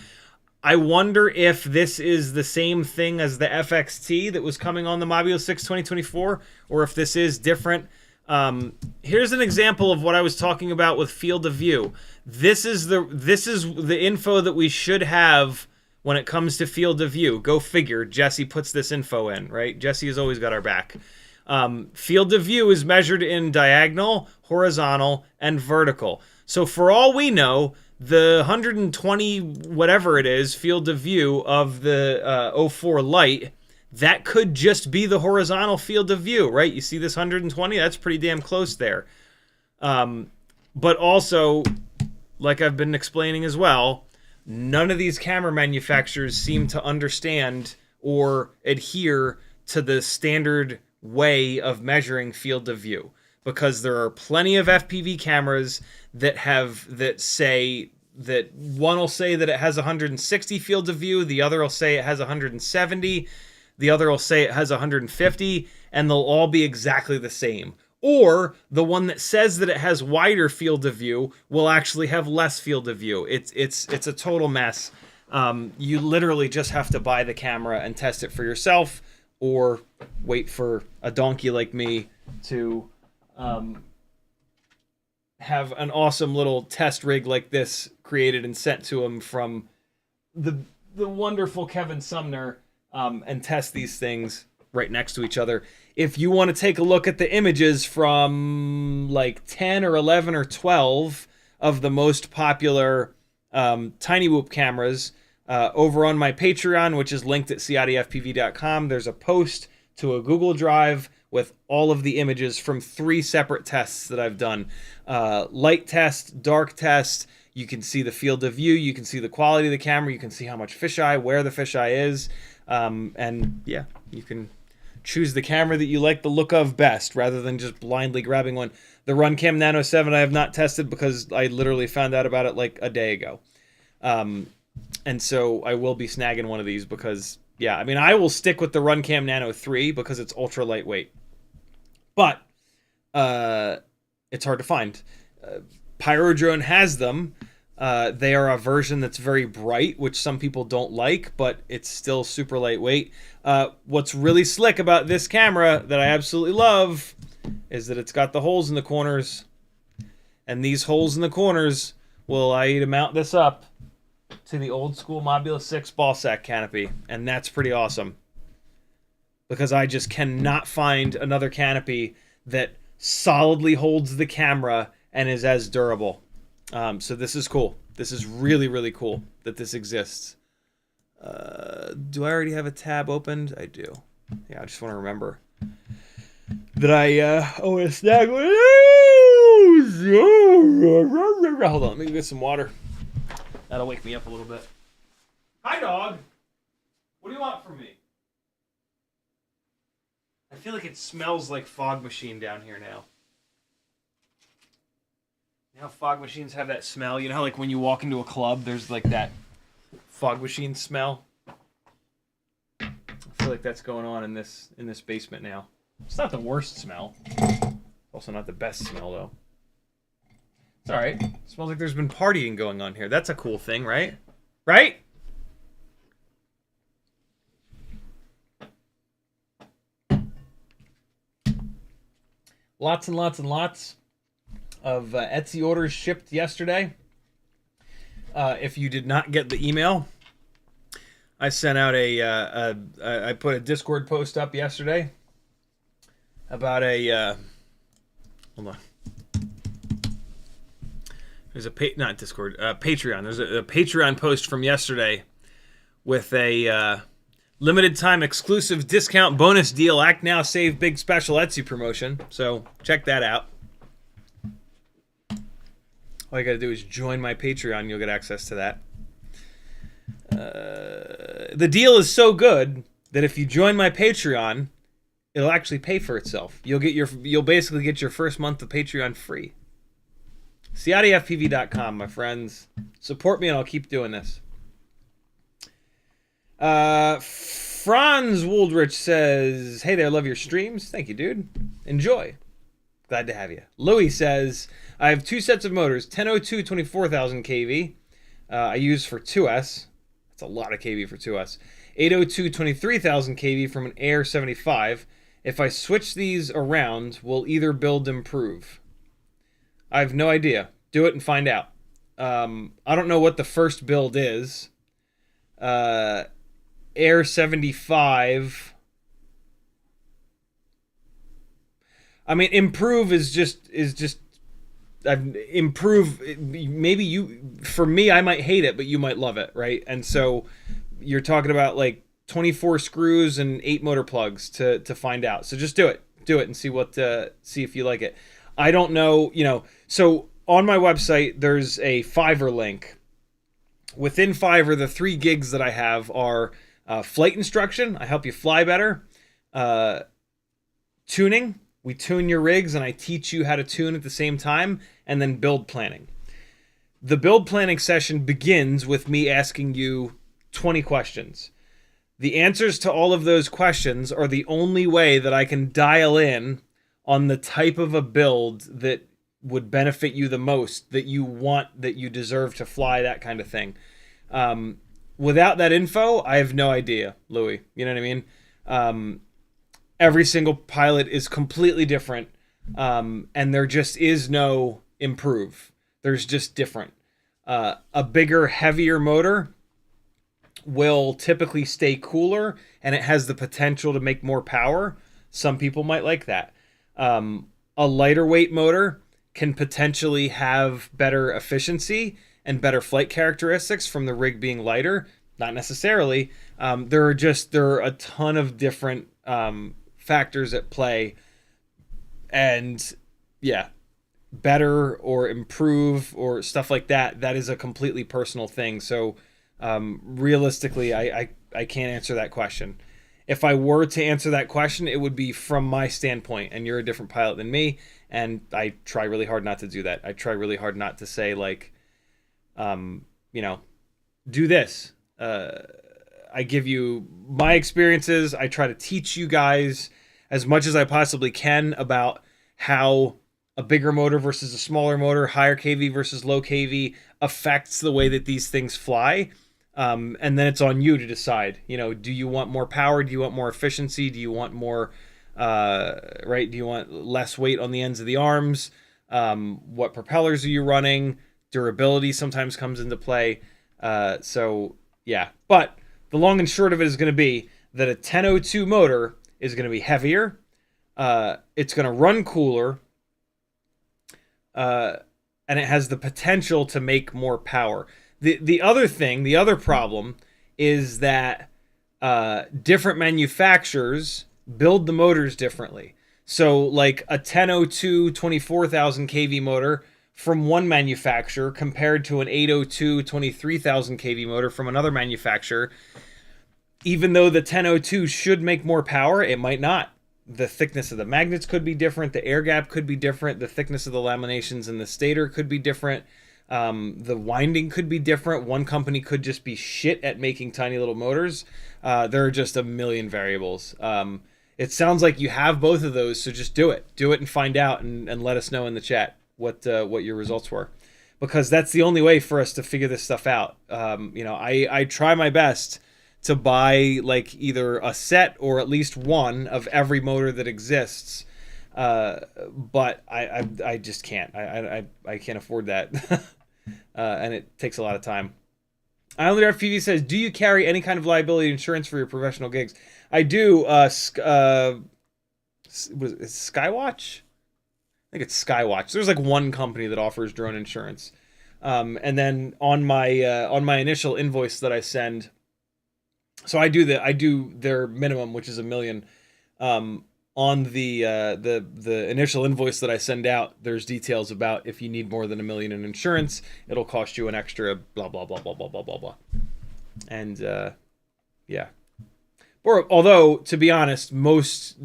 I wonder if this is the same thing as the FXT that was coming on the Mobula 6 2024, or if this is different. Here's an example of what I was talking about with field of view. This is the info that we should have when it comes to field of view. Go figure. Jesse puts this info in, right? Jesse has always got our back. Field of view is measured in diagonal, horizontal, and vertical. So for all we know, the 120 whatever it is field of view of the O4 Lite, that could just be the horizontal field of view, right? You see this 120? That's pretty damn close there. But also, like I've been explaining as well, none of these camera manufacturers seem to understand or adhere to the standard way of measuring field of view, because there are plenty of FPV cameras that say that one will say that it has 160 field of view, the other will say it has 170, the other will say it has 150, and they'll all be exactly the same. Or the one that says that it has wider field of view will actually have less field of view. It's a total mess. You literally just have to buy the camera and test it for yourself, or wait for a donkey like me to have an awesome little test rig like this created and sent to him from the wonderful Kevin Sumner, and test these things right next to each other. If you want to take a look at the images from like 10 or 11 or 12 of the most popular Tiny Whoop cameras, over on my Patreon, which is linked at CiottiFPV.com, there's a post to a Google Drive with all of the images from 3 separate tests that I've done. Light test, dark test. You can see the field of view. You can see the quality of the camera. You can see how much fisheye, where the fisheye is. And yeah, you can choose the camera that you like the look of best, rather than just blindly grabbing one. The Runcam Nano 7 I have not tested because I literally found out about it like a day ago. And so I will be snagging one of these because, yeah, I mean, I will stick with the Runcam Nano 3 because it's ultra lightweight. But it's hard to find. Pyrodrone has them. They are a version that's very bright, which some people don't like, but it's still super lightweight. What's really slick about this camera that I absolutely love is that it's got the holes in the corners. And these holes in the corners will allow you to mount this up to the old school Mobula 6 ball sack canopy. And that's pretty awesome, because I just cannot find another canopy that solidly holds the camera and is as durable. So this is cool. This is really, really cool that this exists. Do I already have a tab opened? I do. Yeah, I just want to remember that I own a snag one. Hold on, let me get some water. That'll wake me up a little bit. Hi, dog. What do you want from me? I feel like it smells like fog machine down here now. You know how fog machines have that smell? You know how like when you walk into a club, there's like that fog machine smell? I feel like that's going on in this basement now. It's not the worst smell. Also not the best smell though. It's alright. It smells like there's been partying going on here. That's a cool thing, right? Right? Lots and lots and lots of Etsy orders shipped yesterday. If you did not get the email, I sent out I put a Discord post up yesterday about hold on. There's not Discord, Patreon. There's a Patreon post from yesterday with a limited time exclusive discount bonus deal. Act now, save big special Etsy promotion. So check that out. All you gotta do is join my Patreon. You'll get access to that. The deal is so good that if you join my Patreon, it'll actually pay for itself. You'll basically get your first month of Patreon free. CiottiFPV.com, my friends. Support me and I'll keep doing this. Franz Woldrich says, hey there, love your streams. Thank you, dude. Enjoy. Glad to have you. Louis says, I have two sets of motors, 1002 24,000 kV. I use for 2S. That's a lot of kV for 2S. 802 23,000 kV from an Air 75. If I switch these around, will either build improve? I have no idea. Do it and find out. I don't know what the first build is. Air 75. I mean, improve is just improve. Maybe for me, I might hate it, but you might love it, right? And so you're talking about like 24 screws and 8 motor plugs to find out. So just do it and see if you like it. I don't know, so on my website, there's a Fiverr link. Within Fiverr, the 3 gigs that I have are flight instruction. I help you fly better. Tuning. We tune your rigs and I teach you how to tune at the same time. And then build planning. The build planning session begins with me asking you 20 questions. The answers to all of those questions are the only way that I can dial in on the type of a build that would benefit you the most, that you want, that you deserve to fly, that kind of thing. Without that info, I have no idea, Louis. You know what I mean? Every single pilot is completely different, and there just is no improve. There's just different. A bigger, heavier motor will typically stay cooler, and it has the potential to make more power. Some people might like that. A lighter weight motor can potentially have better efficiency and better flight characteristics from the rig being lighter. Not necessarily. There are a ton of different factors at play, and yeah, better or improve or stuff like that. That is a completely personal thing. So realistically, I can't answer that question. If I were to answer that question, it would be from my standpoint, and you're a different pilot than me, and I try really hard not to do that. I try really hard not to say, like, do this. I give you my experiences. I try to teach you guys as much as I possibly can about how a bigger motor versus a smaller motor, higher kV versus low kV, affects the way that these things fly. And then it's on you to decide, do you want more power? Do you want more efficiency? Do you want more, do you want less weight on the ends of the arms? What propellers are you running? Durability sometimes comes into play. So yeah, but the long and short of it is going to be that a 1002 motor is going to be heavier. It's going to run cooler. And it has the potential to make more power. The other problem is that different manufacturers build the motors differently. So like a 1002 24,000 kV motor from one manufacturer compared to an 802 23,000 kV motor from another manufacturer, even though the 1002 should make more power, it might not. The thickness of the magnets could be different. The air gap could be different. The thickness of the laminations in the stator could be different. The winding could be different. One company could just be shit at making tiny little motors. There are just a million variables. It sounds like you have both of those, so just do it. Do it and find out, and let us know in the chat what your results were. Because that's the only way for us to figure this stuff out. I try my best to buy like either a set or at least one of every motor that exists, but I just can't. I can't afford that, and it takes a lot of time. IslandFPV says, "Do you carry any kind of liability insurance for your professional gigs?" I do. Skywatch? I think it's Skywatch. There's like one company that offers drone insurance, and then on my initial invoice that I send. So I do their minimum, which is $1 million. On the initial invoice that I send out, there's details about if you need more than $1 million in insurance, it'll cost you an extra blah blah blah blah blah blah blah blah. And yeah. Or although, to be honest, most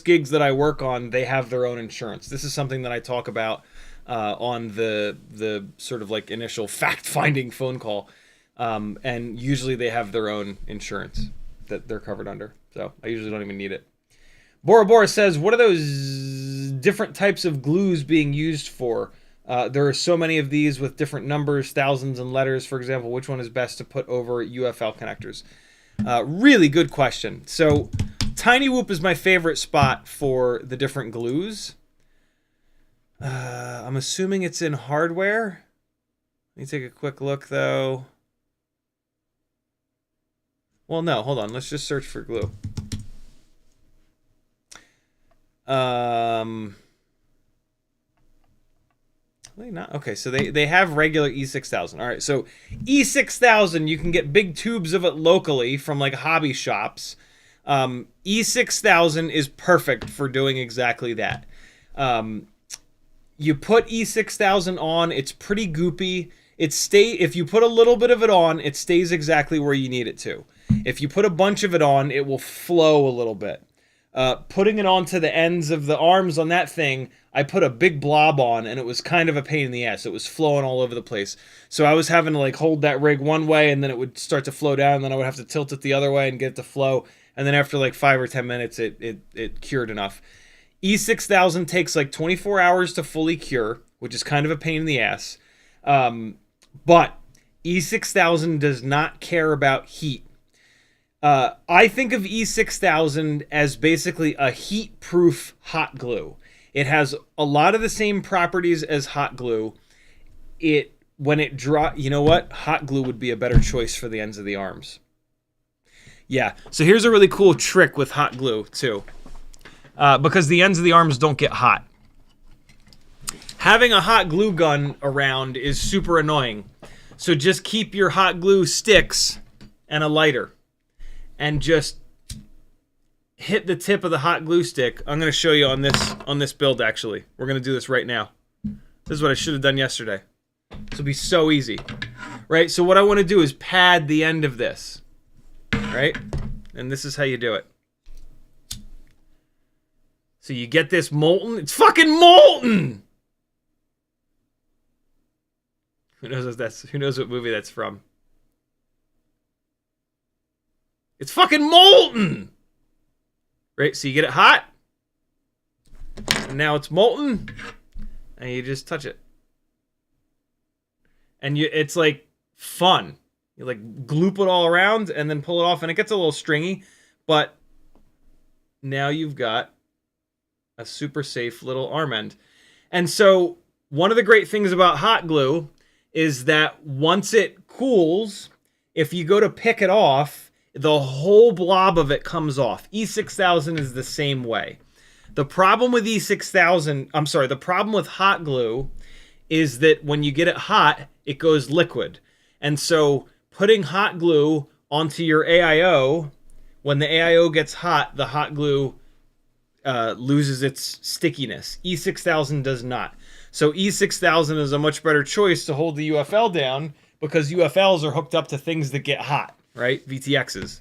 gigs that I work on, they have their own insurance. This is something that I talk about on the sort of like initial fact-finding phone call. And usually they have their own insurance that they're covered under. So I usually don't even need it. Bora Bora says, what are those different types of glues being used for? There are so many of these with different numbers, thousands and letters. For example, which one is best to put over UFL connectors? Really good question. So Tiny Whoop is my favorite spot for the different glues. I'm assuming it's in hardware. Let me take a quick look though. Well, no, hold on. Let's just search for glue. Not okay. So they have regular E6000. All right. So E6000, you can get big tubes of it locally from like hobby shops. E6000 is perfect for doing exactly that. You put E6000 on. It's pretty goopy. If you put a little bit of it on, it stays exactly where you need it to. If you put a bunch of it on, it will flow a little bit. Putting it onto the ends of the arms on that thing, I put a big blob on, and it was kind of a pain in the ass. It was flowing all over the place. So I was having to like hold that rig one way, and then it would start to flow down, and then I would have to tilt it the other way and get it to flow. And then after like 5 or 10 minutes, it cured enough. E6000 takes like 24 hours to fully cure, which is kind of a pain in the ass. But E6000 does not care about heat. I think of E6000 as basically a heat-proof hot glue. It has a lot of the same properties as hot glue. When it dry, you know what? Hot glue would be a better choice for the ends of the arms. Yeah, so here's a really cool trick with hot glue, too. Because the ends of the arms don't get hot. Having a hot glue gun around is super annoying. So just keep your hot glue sticks and a lighter. And just hit the tip of the hot glue stick. I'm going to show you on this build, actually. We're going to do this right now. This is what I should have done yesterday. This will be so easy. Right? So what I want to do is pad the end of this. Right? And this is how you do it. So you get this molten. It's fucking molten! Who knows what movie that's from? It's fucking molten! Right, so you get it hot. And now it's molten. And you just touch it. And it's like fun. You like gloop it all around and then pull it off. And it gets a little stringy. But now you've got a super safe little arm end. And so one of the great things about hot glue is that once it cools, if you go to pick it off, the whole blob of it comes off. E6000 is the same way. The problem with the problem with hot glue is that when you get it hot, it goes liquid. And so putting hot glue onto your AIO, when the AIO gets hot, the hot glue loses its stickiness. E6000 does not. So E6000 is a much better choice to hold the UFL down because UFLs are hooked up to things that get hot, right? VTXs.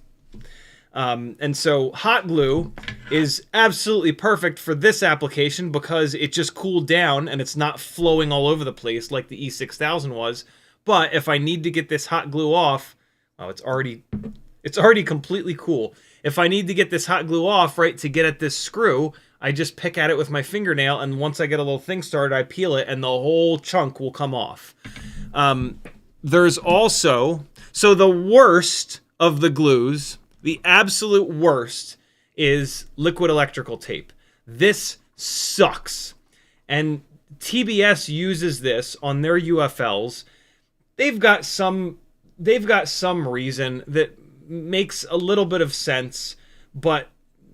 And so hot glue is absolutely perfect for this application because it just cooled down and it's not flowing all over the place like the E6000 was. But if I need to get this hot glue off, oh, it's already completely cool. If I need to get this hot glue off, right, to get at this screw, I just pick at it with my fingernail, and once I get a little thing started, I peel it, and the whole chunk will come off. There's also, so the worst of the glues, the absolute worst, is liquid electrical tape. This sucks. And TBS uses this on their UFLs. They've got some reason that makes a little bit of sense, but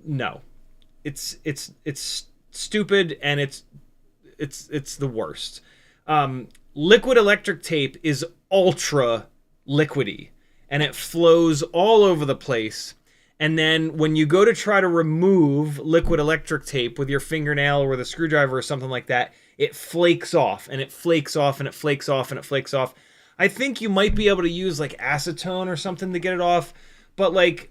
no. It's stupid, and it's the worst. Liquid electric tape is ultra liquidy, and it flows all over the place. And then when you go to try to remove liquid electric tape with your fingernail or with a screwdriver or something like that, it flakes off, and it flakes off, and it flakes off, and it flakes off. I think you might be able to use like acetone or something to get it off, but like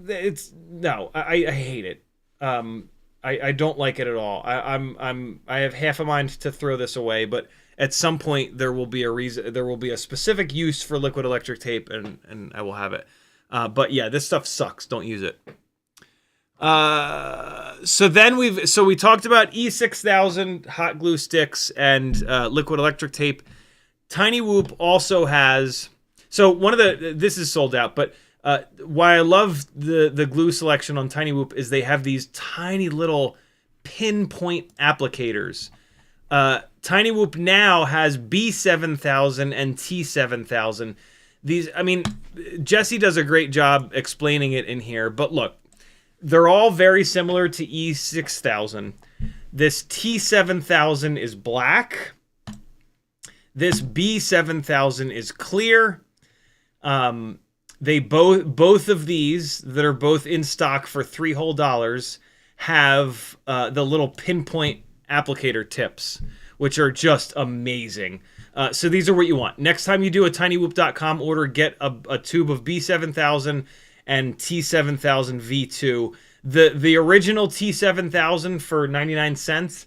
I hate it. I don't like it at all. I have half a mind to throw this away, but at some point there will be a specific use for liquid electric tape, and I will have it. But yeah, this stuff sucks. Don't use it. So we talked about E6000 hot glue sticks and liquid electric tape. Tiny Whoop also has, so this is sold out, but why I love the glue selection on Tiny Whoop is they have these tiny little pinpoint applicators. Tiny Whoop now has B7000 and T7000. These, I mean, Jesse does a great job explaining it in here, but look, they're all very similar to E6000. This T7000 is black. This B7000 is clear. They both of these that are both in stock for $3 whole have the little pinpoint applicator tips, which are just amazing. So these are what you want. Next time you do a tinywhoop.com order, get a tube of B7000 and T7000 V2. The original T7000 for 99 cents,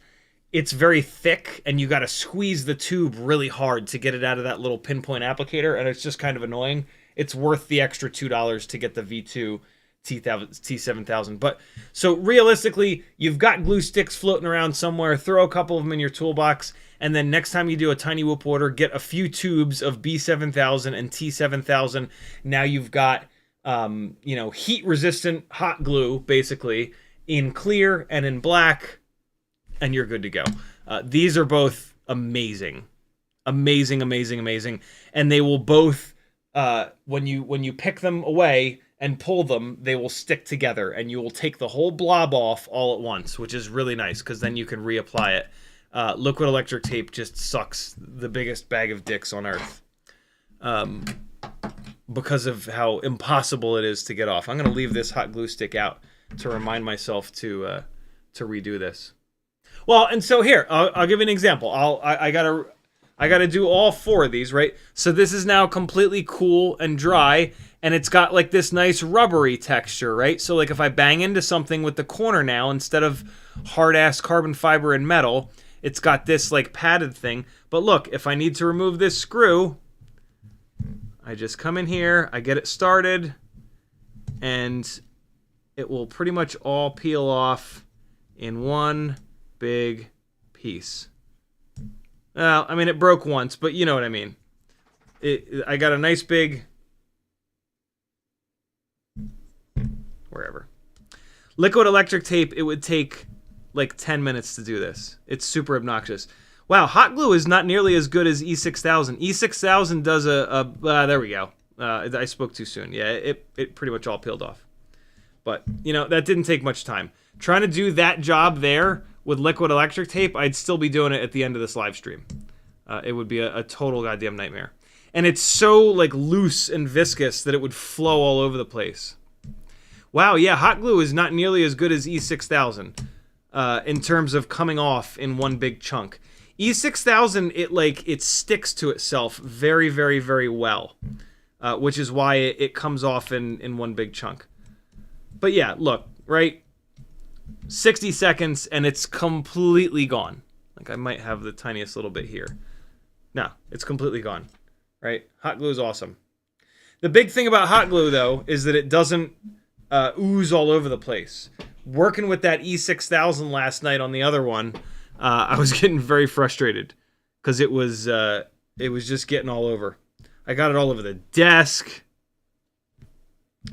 it's very thick, and you got to squeeze the tube really hard to get it out of that little pinpoint applicator, and it's just kind of annoying. It's worth the extra $2 to get the V2 T7000. But so realistically, you've got glue sticks floating around somewhere. Throw a couple of them in your toolbox, and then next time you do a Tiny Whoop order, get a few tubes of B7000 and T7000. Now you've got heat-resistant hot glue, basically, in clear and in black, and you're good to go. These are both amazing. Amazing, amazing, amazing. And they will both, when you pick them away and pull them, they will stick together, and you will take the whole blob off all at once, which is really nice, because then you can reapply it. Liquid electric tape just sucks the biggest bag of dicks on earth. Because of how impossible it is to get off. I'm going to leave this hot glue stick out to remind myself to redo this. Well, and so here, I'll give you an example. I gotta do all four of these, right? So this is now completely cool and dry, and it's got like this nice rubbery texture, right? So like if I bang into something with the corner now, instead of hard-ass carbon fiber and metal, it's got this like padded thing. But look, if I need to remove this screw, I just come in here, I get it started, and it will pretty much all peel off in one big piece. Well, I mean, it broke once, but you know what I mean. I got a nice big... wherever. Liquid electric tape, it would take like 10 minutes to do this. It's super obnoxious. Wow, hot glue is not nearly as good as E6000. E6000 does there we go. I spoke too soon. Yeah, it pretty much all peeled off. But, that didn't take much time. Trying to do that job there with liquid electric tape, I'd still be doing it at the end of this live stream. It would be a total goddamn nightmare. And it's so like loose and viscous that it would flow all over the place. Wow, yeah, hot glue is not nearly as good as E6000. in terms of coming off in one big chunk. E6000, it sticks to itself very, very, very well, which is why it comes off in one big chunk. But yeah, look, right? 60 seconds and it's completely gone. Like, I might have the tiniest little bit here. No, it's completely gone, right? Hot glue is awesome. The big thing about hot glue, though, is that it doesn't ooze all over the place. Working with that E6000 last night on the other one, I was getting very frustrated because it was just getting all over. I got it all over the desk.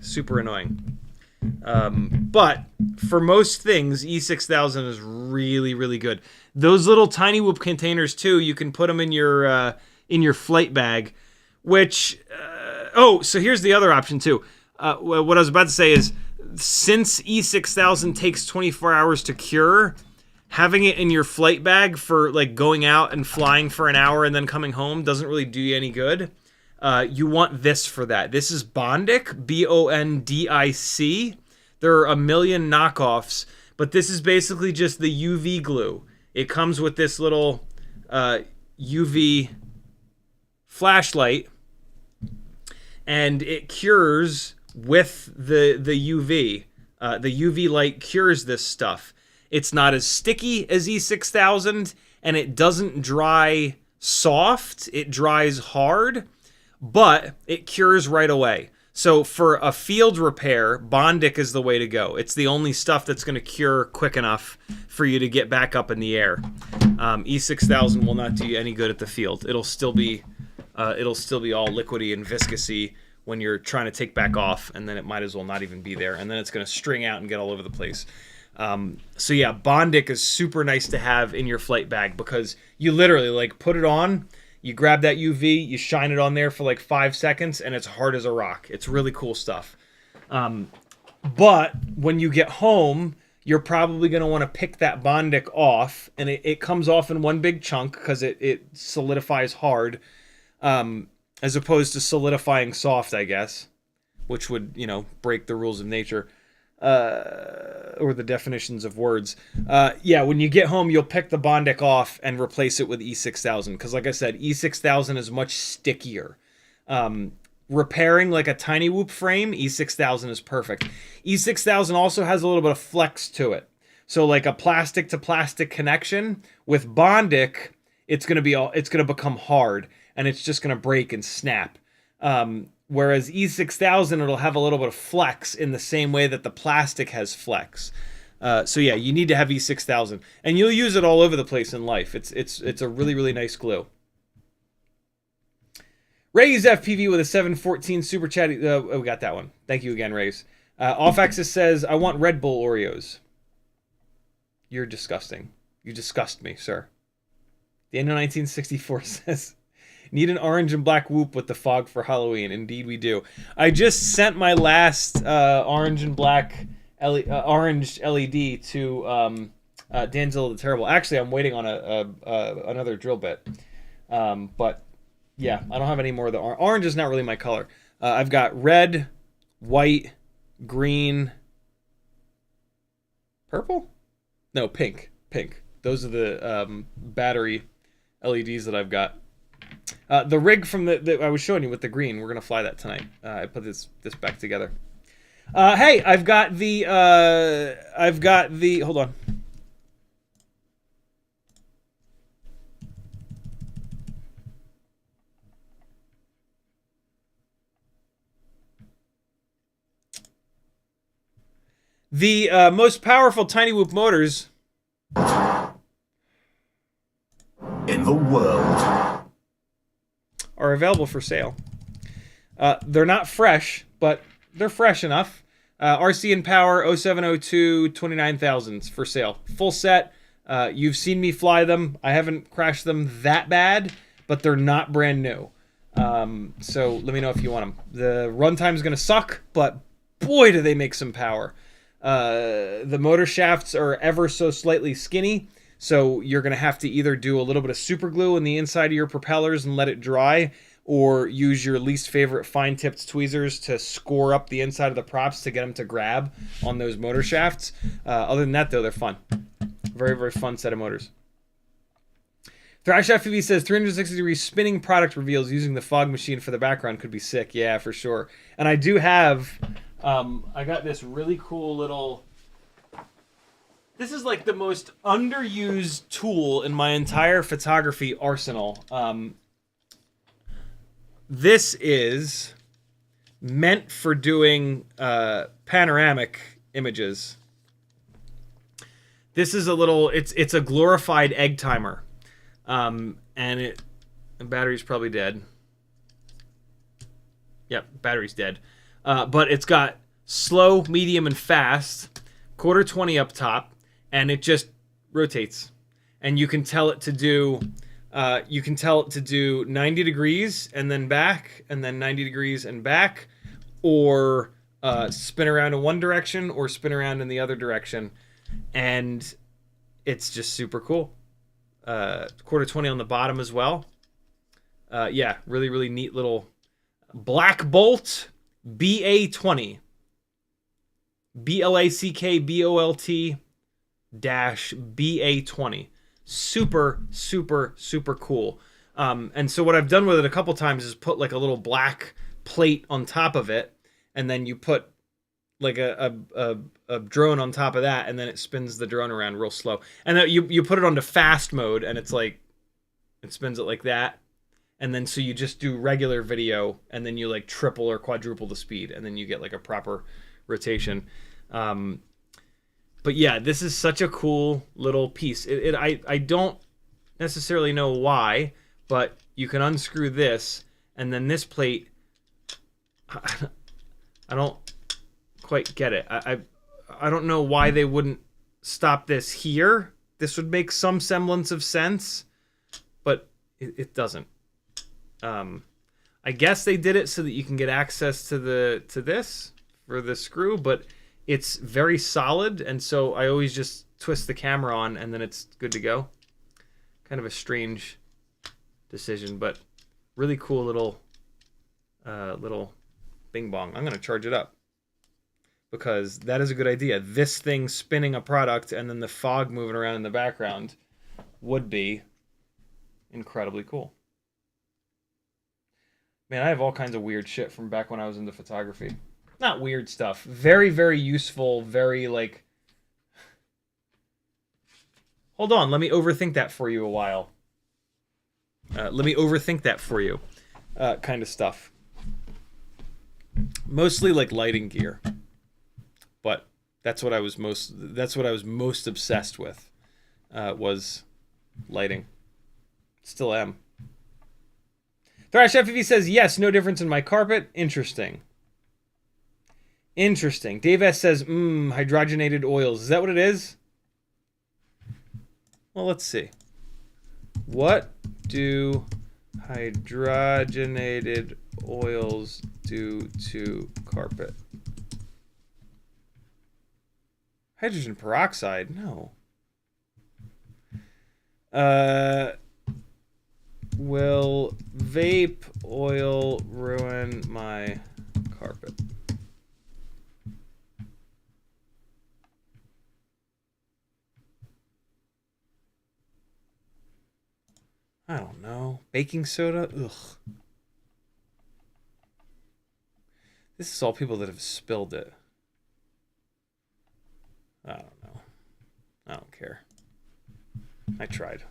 Super annoying. But for most things, E6000 is really, really good. Those little tiny whoop containers too, you can put them in your flight bag, which so here's the other option too. What I was about to say is, since E6000 takes 24 hours to cure, having it in your flight bag for like going out and flying for an hour and then coming home doesn't really do you any good. You want this for that. This is Bondic, Bondic. There are a million knockoffs, but this is basically just the UV glue. It comes with this little UV flashlight, and it cures with the UV. The UV light cures this stuff. It's not as sticky as E6000, and it doesn't dry soft. It dries hard, but it cures right away. So for a field repair, Bondic is the way to go. It's the only stuff that's going to cure quick enough for you to get back up in the air. E6000 will not do you any good at the field. It'll still be all liquidy and viscousy when you're trying to take back off, and then it might as well not even be there, and then it's going to string out and get all over the place. So yeah, Bondic is super nice to have in your flight bag because you literally like put it on, you grab that UV, you shine it on there for like 5 seconds, and it's hard as a rock. It's really cool stuff. But when you get home, you're probably going to want to pick that Bondic off, and it comes off in one big chunk because it solidifies hard, as opposed to solidifying soft, I guess, which would, break the rules of nature. Or the definitions of words. Yeah, when you get home, you'll pick the Bondic off and replace it with E6000. Because like I said, E6000 is much stickier. Repairing like a tiny whoop frame, E6000 is perfect. E6000 also has a little bit of flex to it. So like a plastic to plastic connection, with Bondic, it's going to become hard and it's just going to break and snap. Whereas E6000, it'll have a little bit of flex in the same way that the plastic has flex. So yeah, you need to have E6000, and you'll use it all over the place in life. It's a really, really nice glue. Ray's FPV with a 714 super chat. We got that one. Thank you again, Ray's. Off Axis says, I want Red Bull Oreos. You're disgusting. You disgust me, sir. Daniel 1964 says, need an orange and black whoop with the fog for Halloween. Indeed we do. I just sent my last orange and black orange LED to Danzilla the Terrible. Actually, I'm waiting on another drill bit. But yeah, I don't have any more of the orange. Orange is not really my color. I've got red, white, green, purple? No, pink. Pink. Those are the battery LEDs that I've got. The rig from the I was showing you with the green, we're gonna fly that tonight. I put this back together. Hey, I've got the hold on. The most powerful tiny whoop motors in the world are available for sale. They're not fresh, but they're fresh enough. RC and Power 0702 29000s for sale. Full set. You've seen me fly them. I haven't crashed them that bad, but they're not brand new. So let me know if you want them. The runtime's going to suck, but boy, do they make some power. The motor shafts are ever so slightly skinny, so you're going to have to either do a little bit of super glue in the inside of your propellers and let it dry, or use your least favorite fine-tipped tweezers to score up the inside of the props to get them to grab on those motor shafts. Other than that, though, they're fun. Very, very fun set of motors. ThrashFPV says 360-degree spinning product reveals using the fog machine for the background could be sick. Yeah, for sure. And I do have, I got this really cool little, this is like the most underused tool in my entire photography arsenal. This is meant for doing panoramic images. This is a little, it's a glorified egg timer. And the battery's probably dead. Yep, battery's dead. But it's got slow, medium, and fast, 1/4-20 up top, and it just rotates. And you can tell it to do 90 degrees and then back, and then 90 degrees and back, or spin around in one direction or spin around in the other direction. And it's just super cool. 1/4-20 on the bottom as well. Yeah, really, really neat little Black Bolt BA20. BLACKBOLT-BA20. Super, super, super cool. And so what I've done with it a couple times is put like a little black plate on top of it, and then you put like a drone on top of that, and then it spins the drone around real slow. And then you put it onto fast mode, and it's like, it spins it like that. And then so you just do regular video, and then you like triple or quadruple the speed, and then you get like a proper rotation. But yeah, this is such a cool little piece. I don't necessarily know why, but you can unscrew this, and then this plate, I don't quite get it. I don't know why they wouldn't stop this here. This would make some semblance of sense, but it doesn't. I guess they did it so that you can get access to this for the screw, but it's very solid, and so I always just twist the camera on, and then it's good to go. Kind of a strange decision, but really cool little bing bong. I'm gonna charge it up, because that is a good idea. This thing spinning a product and then the fog moving around in the background would be incredibly cool. Man, I have all kinds of weird shit from back when I was into photography. Not weird stuff. Very, very useful, very like... Hold on, let me overthink that for you a while. Let me overthink that for you. Kind of stuff. Mostly like lighting gear. But that's what I was most obsessed with, was lighting. Still am. ThrashFPV says, yes, no difference in my carpet. Interesting. Interesting. Dave S says, hydrogenated oils. Is that what it is? Well, let's see. What do hydrogenated oils do to carpet? Hydrogen peroxide? No. Will vape oil ruin my carpet? I don't know. Baking soda? Ugh. This is all people that have spilled it. I don't know. I don't care. I tried.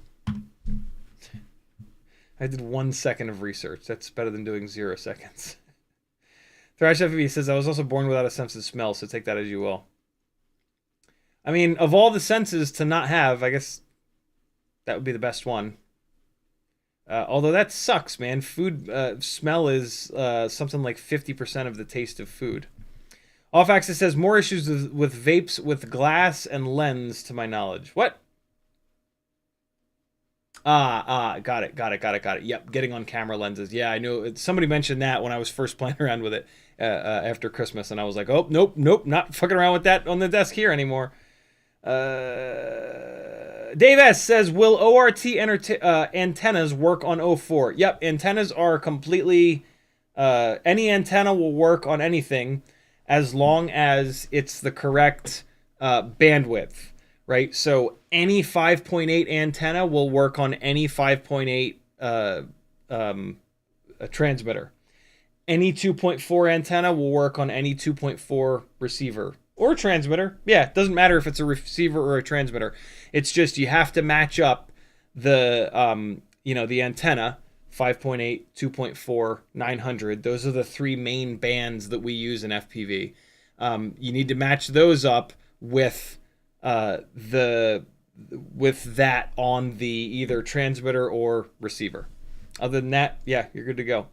I did 1 second of research. That's better than doing 0 seconds. ThrashFPV says, I was also born without a sense of smell, so take that as you will. I mean, of all the senses to not have, I guess that would be the best one. Although that sucks, man. Food smell is something like 50% of the taste of food. Off Axis says, more issues with vapes with glass and lens to my knowledge. What? Got it. Yep, getting on camera lenses. Yeah, I know. Somebody mentioned that when I was first playing around with it after Christmas, and I was like, oh, nope, not fucking around with that on the desk here anymore. Dave S says, will ORT antennas work on O4? Yep, antennas are completely... any antenna will work on anything as long as it's the correct bandwidth, right? So any 5.8 antenna will work on any 5.8 a transmitter. Any 2.4 antenna will work on any 2.4 receiver or transmitter. Yeah, it doesn't matter if it's a receiver or a transmitter. It's just you have to match up the the antenna 5.8, 2.4, 900. Those are the three main bands that we use in FPV. You need to match those up with that on the either transmitter or receiver. Other than that, yeah, you're good to go.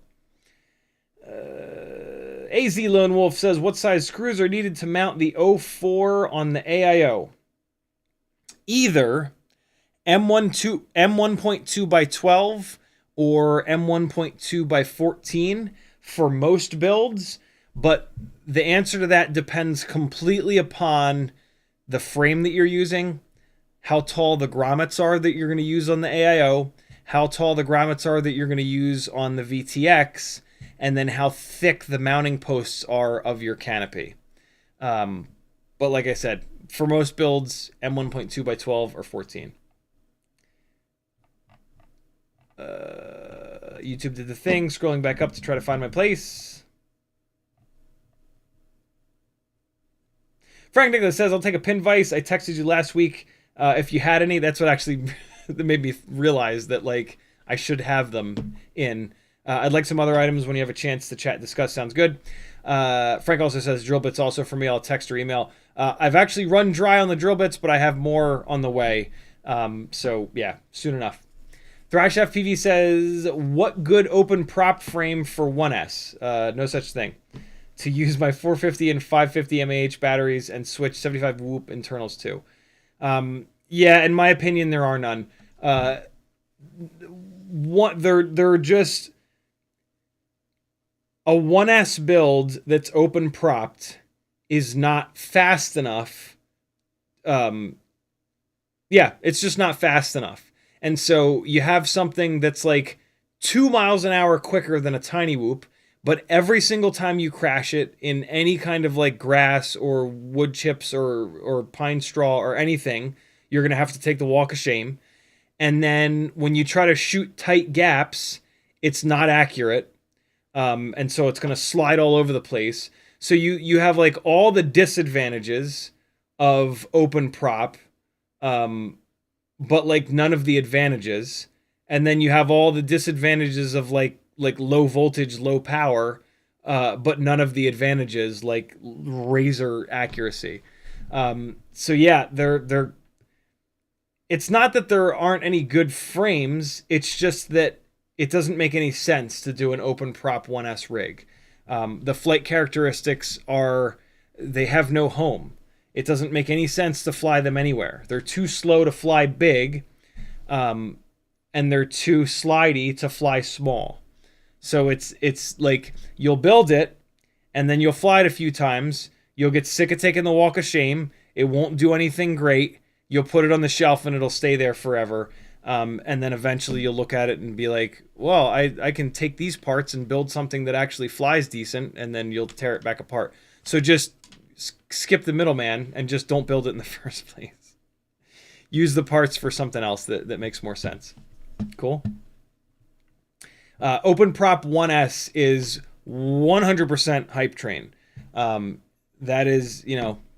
AZ Lone Wolf says, what size screws are needed to mount the O4 on the AIO? Either M1.2 by 12 or M1.2 by 14 for most builds, but the answer to that depends completely upon the frame that you're using, how tall the grommets are that you're going to use on the AIO, how tall the grommets are that you're going to use on the VTX, and then how thick the mounting posts are of your canopy. But like I said, for most builds, M1.2 by 12 or 14. YouTube did the thing, scrolling back up to try to find my place. Frank Nicholas says, I'll take a pin vise. I texted you last week if you had any. That's what actually that made me realize that like I should have them in. I'd like some other items when you have a chance to chat and discuss. Sounds good. Frank also says drill bits also for me. I'll text or email. I've actually run dry on the drill bits, but I have more on the way. So yeah, soon enough. Thrash FPV says, what good open prop frame for 1S? No such thing. To use my 450 and 550 mAh batteries and switch 75 whoop internals too. Yeah, in my opinion, there are none. They're just a 1S build that's open propped is not fast enough. Yeah, it's just not fast enough. And so you have something that's like 2 miles an hour quicker than a tiny whoop, but every single time you crash it in any kind of like grass or wood chips or pine straw or anything, you're going to have to take the walk of shame. And then when you try to shoot tight gaps, it's not accurate. And so it's going to slide all over the place. So you have like all the disadvantages of open prop, but like none of the advantages. And then you have all the disadvantages of like low voltage, low power, but none of the advantages like razor accuracy. So yeah, they're it's not that there aren't any good frames, it's just that it doesn't make any sense to do an open prop 1S rig. The flight characteristics they have no home. It doesn't make any sense to fly them anywhere. They're too slow to fly big, and they're too slidey to fly small. So it's like you'll build it, and then you'll fly it a few times. You'll get sick of taking the walk of shame. It won't do anything great. You'll put it on the shelf, and it'll stay there forever. And then eventually you'll look at it and be like, well, I can take these parts and build something that actually flies decent, and then you'll tear it back apart. So just skip the middleman and just don't build it in the first place. Use the parts for something else that makes more sense. Cool. Open Prop 1S is 100% hype train. That is,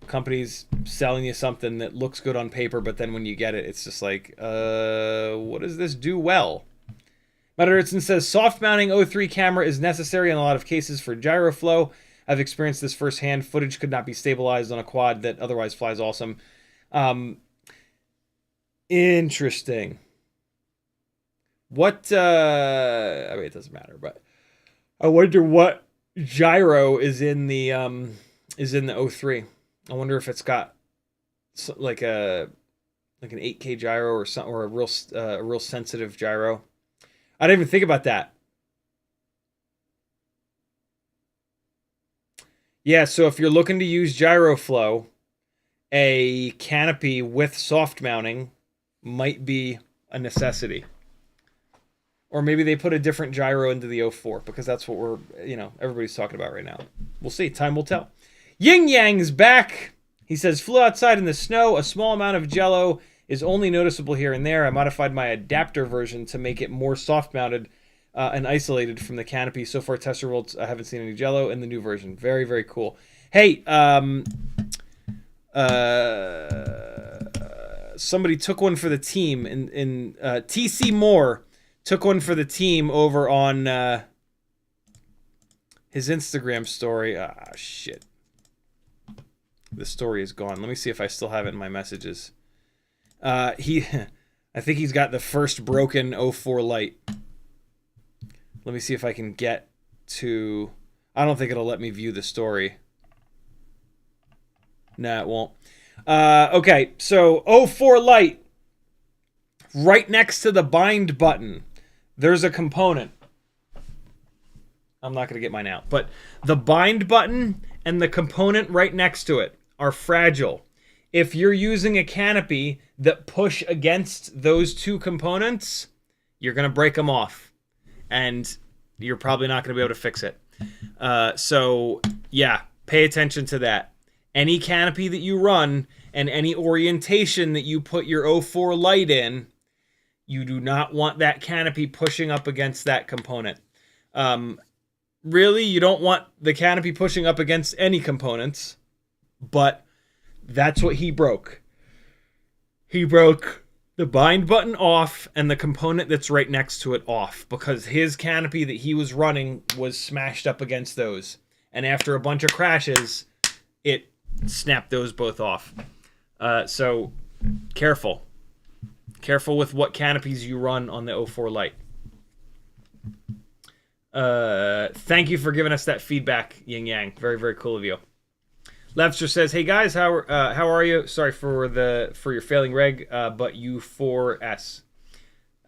companies selling you something that looks good on paper, but then when you get it, it's just like, what does this do well? Matterson says, soft mounting O3 camera is necessary in a lot of cases for Gyroflow. I've experienced this firsthand. Footage could not be stabilized on a quad that otherwise flies awesome. Interesting. What, I mean, it doesn't matter, but I wonder what gyro is in the O3. I wonder if it's got like an 8K gyro or something, or a real sensitive gyro. I didn't even think about that. Yeah, so if you're looking to use Gyroflow, a canopy with soft mounting might be a necessity. Or maybe they put a different gyro into the O4, because that's what everybody's talking about right now. We'll see. Time will tell. Yin Yang's back. He says, flew outside in the snow. A small amount of jello is only noticeable here and there. I modified my adapter version to make it more soft-mounted and isolated from the canopy. So far, test results, I haven't seen any jello in the new version. Very, very cool. Hey, somebody took one for the team in TC Moore took one for the team over on his Instagram story. Ah, shit. The story is gone. Let me see if I still have it in my messages. I think he's got the first broken O4 light. Let me see if I can get to... I don't think it'll let me view the story. Nah, it won't. Okay, so O4 light. Right next to the bind button, there's a component. I'm not going to get mine out. But the bind button and the component right next to it are fragile. If you're using a canopy that push against those two components, you're going to break them off. And you're probably not going to be able to fix it. So, yeah, pay attention to that. Any canopy that you run and any orientation that you put your O4 light in, you do not want that canopy pushing up against that component. Really, you don't want the canopy pushing up against any components, but that's what he broke. He broke the bind button off and the component that's right next to it off because his canopy that he was running was smashed up against those. And after a bunch of crashes, it snapped those both off. So careful. Careful with what canopies you run on the O4 light. Thank you for giving us that feedback, Yin Yang. Very, very cool of you. Levster says, "Hey guys, how are you? Sorry for your failing reg, but U4S.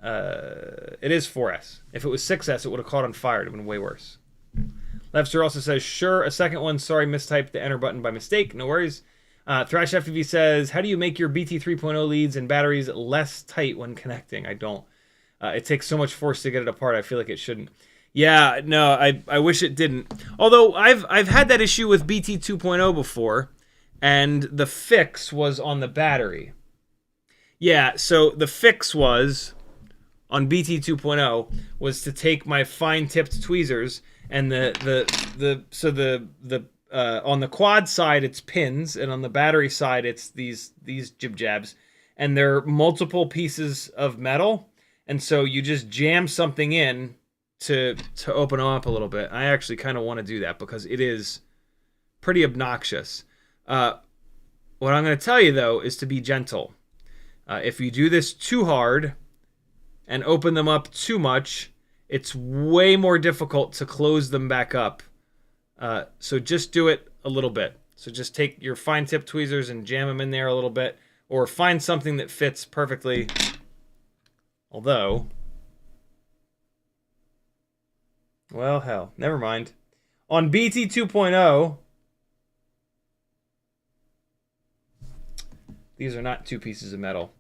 It is 4S. If it was 6S, it would have caught on fire. It would have been way worse." Levster also says, "Sure, a second one. Sorry, mistyped the enter button by mistake. No worries." ThrashFPV says, "How do you make your BT 3.0 leads and batteries less tight when connecting?" I don't. It takes so much force to get it apart. I feel like it shouldn't. Yeah, no, I wish it didn't. Although I've had that issue with BT 2.0 before, and the fix was on the battery. Yeah, so the fix was on BT 2.0 was to take my fine-tipped tweezers and the on the quad side it's pins, and on the battery side it's these jib jabs, and they're multiple pieces of metal, and so you just jam something in to open them up a little bit. I actually kind of want to do that because it is pretty obnoxious. What I'm going to tell you, though, is to be gentle. If you do this too hard and open them up too much, it's way more difficult to close them back up. So just do it a little bit. So just take your fine-tip tweezers and jam them in there a little bit, or find something that fits perfectly. Although... well, hell, never mind. On BT 2.0, these are not two pieces of metal.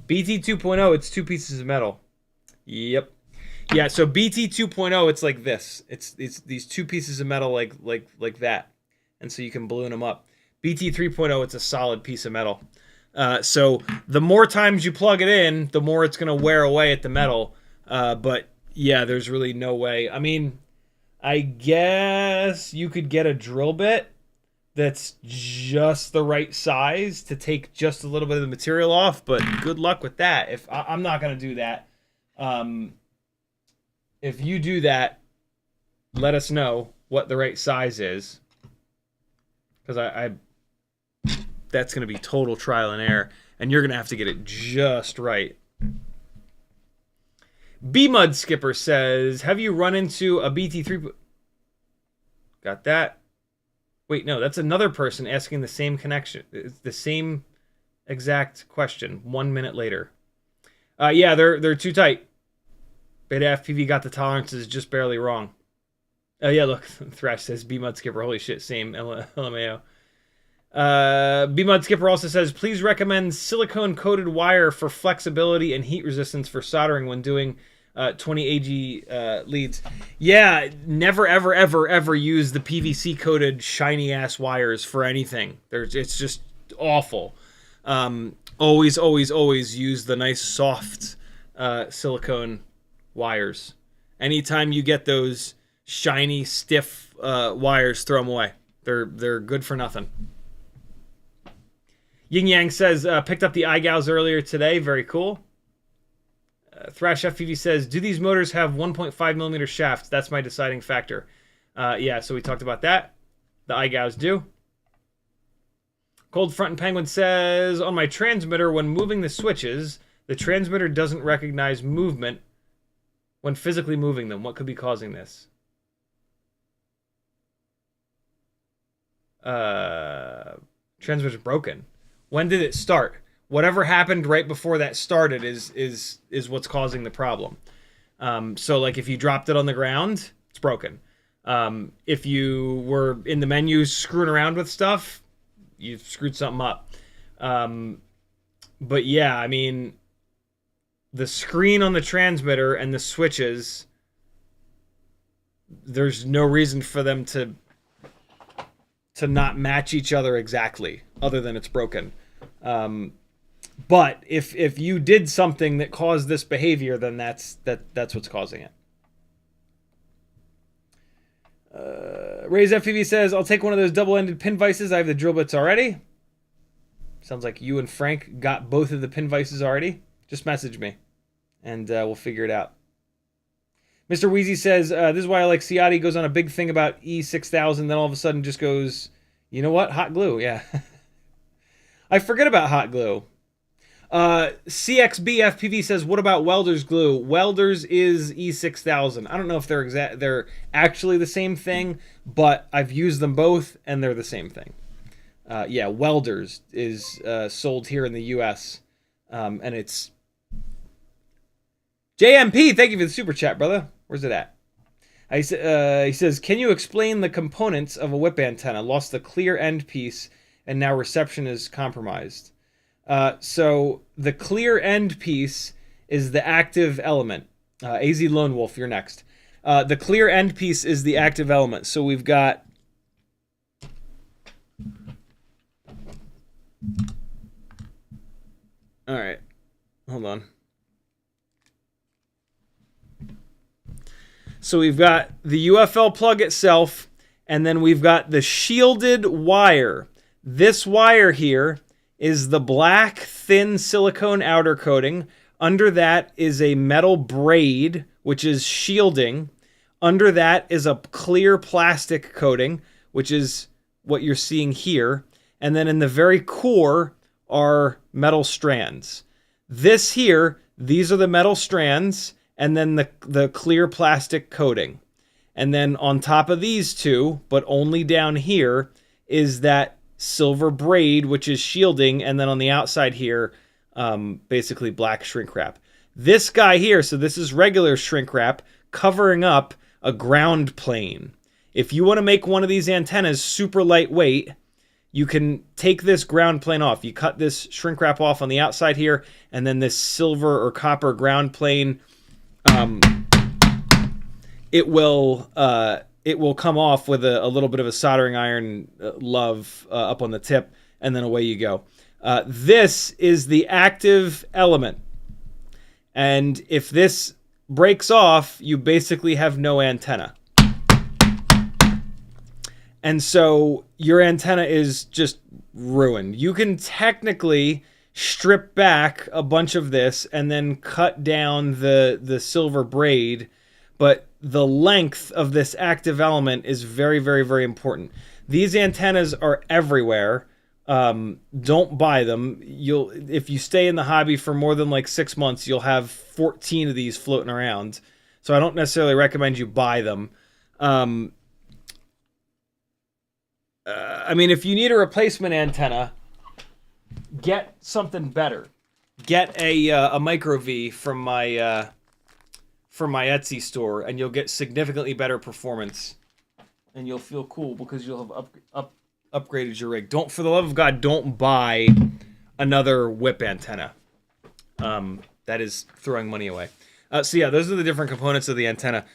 BT 2.0, it's two pieces of metal. Yep. Yeah, so BT 2.0, it's like this. It's these two pieces of metal like that. And so you can balloon them up. BT 3.0, it's a solid piece of metal. So the more times you plug it in, the more it's going to wear away at the metal. But yeah, there's really no way. I mean, I guess you could get a drill bit that's just the right size to take just a little bit of the material off, but good luck with that. If I'm not going to do that. If you do that, let us know what the right size is, because that's going to be total trial and error, and you're going to have to get it just right. B-Mud Skipper says, "Have you run into a BT3... Got that? Wait, no, that's another person asking the same connection. It's the same exact question 1 minute later. Yeah, they're too tight. Beta FPV got the tolerances just barely wrong. Oh, yeah, look, Thrash says, B-Mud Skipper, holy shit, same LMAO. B-Mud Skipper also says, "Please recommend silicone-coated wire for flexibility and heat resistance for soldering when doing 20 AG leads." Yeah, never, ever, ever, ever use the PVC-coated shiny-ass wires for anything. It's just awful. Always, always, always use the nice soft silicone wires. Anytime you get those shiny, stiff wires, throw them away. They're good for nothing. Yin Yang says, picked up the iGals earlier today. Very cool. Thrash FPV says, do these motors have 1.5 millimeter shafts? That's my deciding factor. Yeah, so we talked about that. The iGals do. Cold Front and Penguin says, on my transmitter, when moving the switches, the transmitter doesn't recognize movement when physically moving them. What could be causing this? Transmitter's broken. When did it start? Whatever happened right before that started is what's causing the problem. So like if you dropped it on the ground, it's broken. If you were in the menu screwing around with stuff, you've screwed something up. But yeah, I mean, the screen on the transmitter and the switches, there's no reason for them to not match each other exactly, other than it's broken. But if you did something that caused this behavior, then that's what's causing it. Ray's FPV says, I'll take one of those double-ended pin vices. I have the drill bits already. Sounds like you and Frank got both of the pin vices already. Just message me, and we'll figure it out. Mr. Wheezy says, this is why I like Ciotti. Goes on a big thing about E6000, then all of a sudden just goes, you know what? Hot glue, yeah. I forget about hot glue. CXB FPV says, what about Welder's glue? Welder's is E6000. I don't know if they're actually the same thing, but I've used them both, and they're the same thing. Yeah, Welder's is sold here in the U.S., and it's... JMP, thank you for the super chat, brother. Where's it at? He says, can you explain the components of a whip antenna? Lost the clear end piece, and now reception is compromised. So the clear end piece is the active element. AZ Lone Wolf, you're next. The clear end piece is the active element. So we've got... All right. Hold on. So we've got the UFL plug itself, and then we've got the shielded wire. This wire here is the black, thin silicone outer coating. Under that is a metal braid, which is shielding. Under that is a clear plastic coating, which is what you're seeing here. And then in the very core are metal strands. This here, these are the metal strands, and then the clear plastic coating. And then on top of these two, but only down here, is that silver braid, which is shielding, and then on the outside here, basically black shrink wrap. This guy here, so this is regular shrink wrap covering up a ground plane. If you want to make one of these antennas super lightweight, you can take this ground plane off. You cut this shrink wrap off on the outside here, and then this silver or copper ground plane, it will come off with a little bit of a soldering iron love up on the tip, and then away you go. This is the active element. And if this breaks off, you basically have no antenna. And so your antenna is just ruined. You can technically strip back a bunch of this and then cut down the silver braid, but the length of this active element is very, very, very important. These antennas are everywhere. Don't buy them. If you stay in the hobby for more than like 6 months, you'll have 14 of these floating around. So I don't necessarily recommend you buy them. I mean, if you need a replacement antenna, get something better. Get a micro V from my Etsy store, and you'll get significantly better performance, and you'll feel cool because you'll have upgraded your rig. For the love of God, don't buy another whip antenna. That is throwing money away. So yeah, those are the different components of the antenna.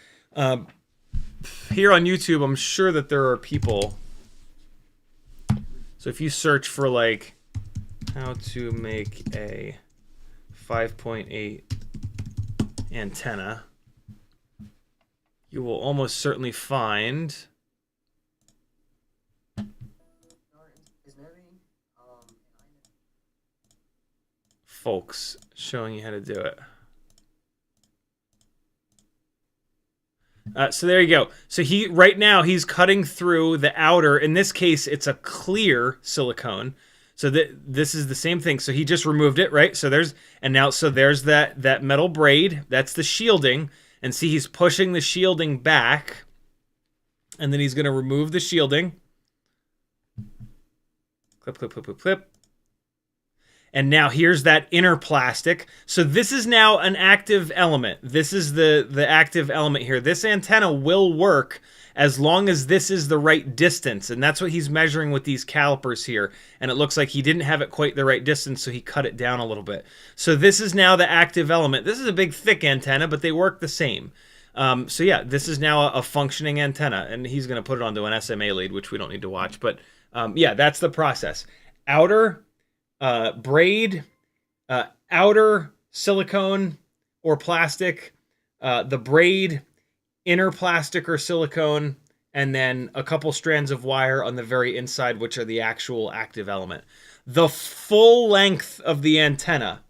Here on YouTube, I'm sure that there are people. So if you search for like how to make a 5.8 antenna, you will almost certainly find folks showing you how to do it. So there you go. So right now he's cutting through the outer. In this case, it's a clear silicone. So this is the same thing. So he just removed it, right? So there's that metal braid. That's the shielding. And see, he's pushing the shielding back. And then he's going to remove the shielding. Clip, clip, clip, clip, clip. And now here's that inner plastic. So this is now an active element. This is the active element here. This antenna will work as long as this is the right distance. And that's what he's measuring with these calipers here. And it looks like he didn't have it quite the right distance, so he cut it down a little bit. So this is now the active element. This is a big, thick antenna, but they work the same. So yeah, this is now a functioning antenna. And he's going to put it onto an SMA lead, which we don't need to watch. But yeah, that's the process. Outer braid, outer silicone or plastic, the braid, inner plastic or silicone, and then a couple strands of wire on the very inside, which are the actual active element. The full length of the antenna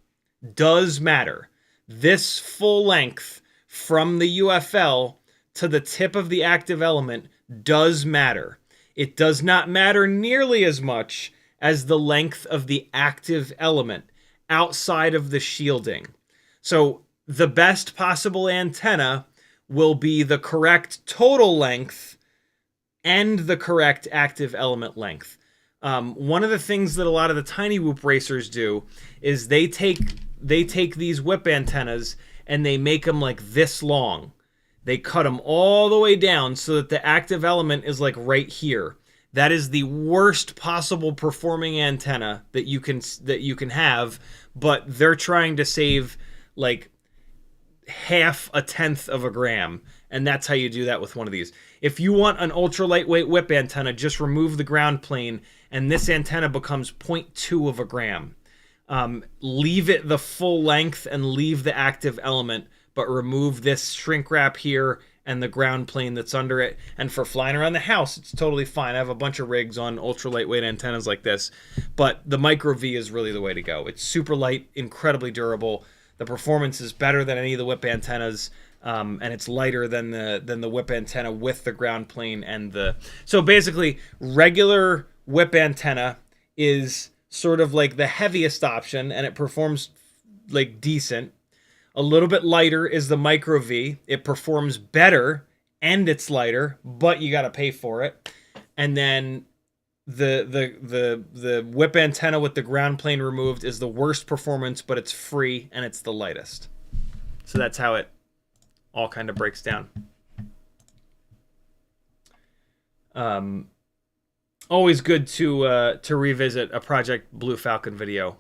does matter. This full length from the UFL to the tip of the active element does matter. It does not matter nearly as much as the length of the active element outside of the shielding. So the best possible antenna will be the correct total length and the correct active element length. One of the things that a lot of the tiny whoop racers do is they take these whip antennas and they make them like this long. They cut them all the way down so that the active element is like right here. That is the worst possible performing antenna that you can have, but they're trying to save like 0.5 of a gram, and that's how you do that with one of these. If you want an ultra lightweight whip antenna, just remove the ground plane, and this antenna becomes 0.2 of a gram. Leave it the full length and leave the active element, but remove this shrink wrap here and the ground plane that's under it. And for flying around the house, it's totally fine. I have a bunch of rigs on ultra lightweight antennas like this, but the Micro V is really the way to go. It's super light, incredibly durable. The performance is better than any of the whip antennas, and it's lighter than the whip antenna with the ground plane and the. So basically, regular whip antenna is sort of like the heaviest option, and it performs like decent. A little bit lighter is the Micro V. It performs better and it's lighter, but you got to pay for it. And then the whip antenna with the ground plane removed is the worst performance, but it's free and it's the lightest. So that's how it all kind of breaks down. Always good to revisit a Project Blue Falcon video.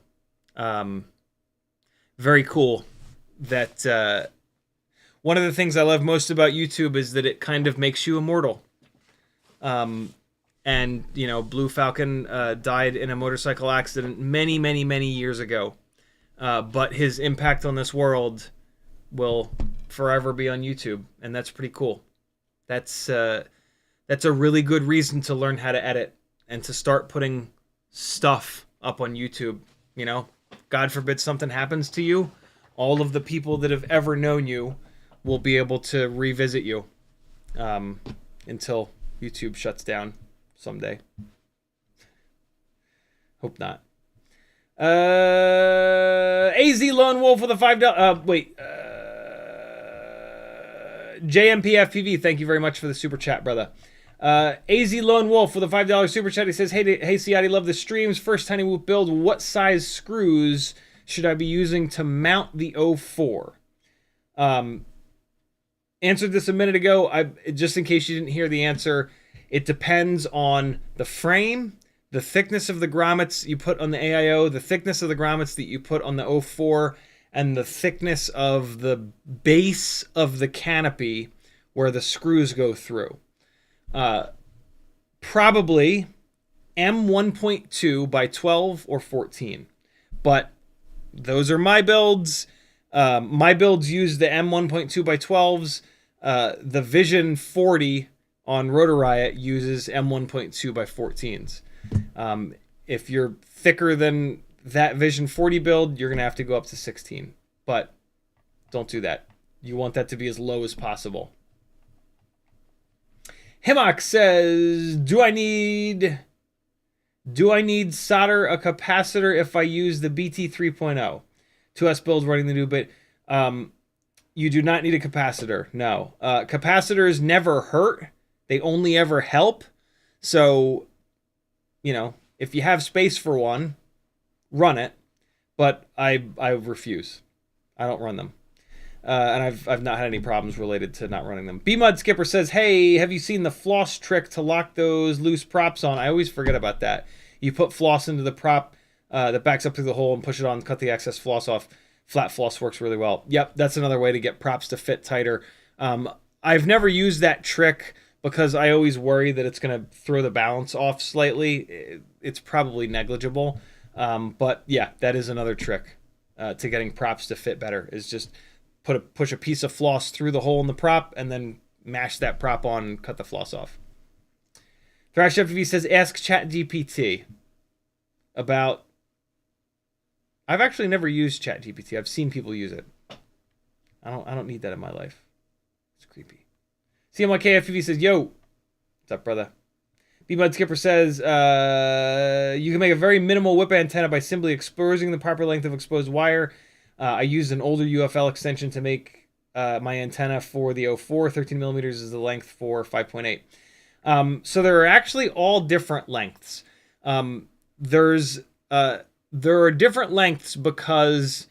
Very cool. That one of the things I love most about YouTube is that it kind of makes you immortal. And, you know, Blue Falcon died in a motorcycle accident many, many, many years ago. But his impact on this world will forever be on YouTube. And that's pretty cool. That's a really good reason to learn how to edit and to start putting stuff up on YouTube. You know, God forbid something happens to you. All of the people that have ever known you will be able to revisit you until YouTube shuts down someday. Hope not. AZ Lone Wolf with a $5. JMPFPV, thank you very much for the super chat, brother. AZ Lone Wolf with a $5 super chat. He says, Hey, Ciotti, love the streams. First tiny whoop build. What size screws should I be using to mount the O4? Answered this a minute ago. Just in case you didn't hear the answer, it depends on the frame, the thickness of the grommets you put on the AIO, the thickness of the grommets that you put on the O4, and the thickness of the base of the canopy where the screws go through. Probably M1.2 by 12 or 14. But those are my builds. My builds use the M1.2 by 12s. The Vision 40 on Rotor Riot uses M1.2 by 14s. If you're thicker than that Vision 40 build, you're going to have to go up to 16. But don't do that. You want that to be as low as possible. Himmock says, do I need solder a capacitor if I use the BT 3.0? 2S build running the new bit. You do not need a capacitor. No. Capacitors never hurt. They only ever help. So, you know, if you have space for one, run it. But I refuse. I don't run them. And I've not had any problems related to not running them. B-Mud Skipper says, hey, have you seen the floss trick to lock those loose props on? I always forget about that. You put floss into the prop that backs up through the hole and push it on, cut the excess floss off. Flat floss works really well. Yep, that's another way to get props to fit tighter. I've never used that trick because I always worry that it's going to throw the balance off slightly. It's probably negligible. But yeah, that is another trick to getting props to fit better, is just push a piece of floss through the hole in the prop and then mash that prop on and cut the floss off. ThrashFPV says, ask ChatGPT about... I've actually never used ChatGPT. I've seen people use it. I don't need that in my life. It's creepy. CMYKFPV says, yo. What's up, brother? B-Mud Skipper says, you can make a very minimal whip antenna by simply exposing the proper length of exposed wire. I used an older UFL extension to make my antenna for the O4. 13 millimeters is the length for 5.8. So there are actually all different lengths. There are different lengths because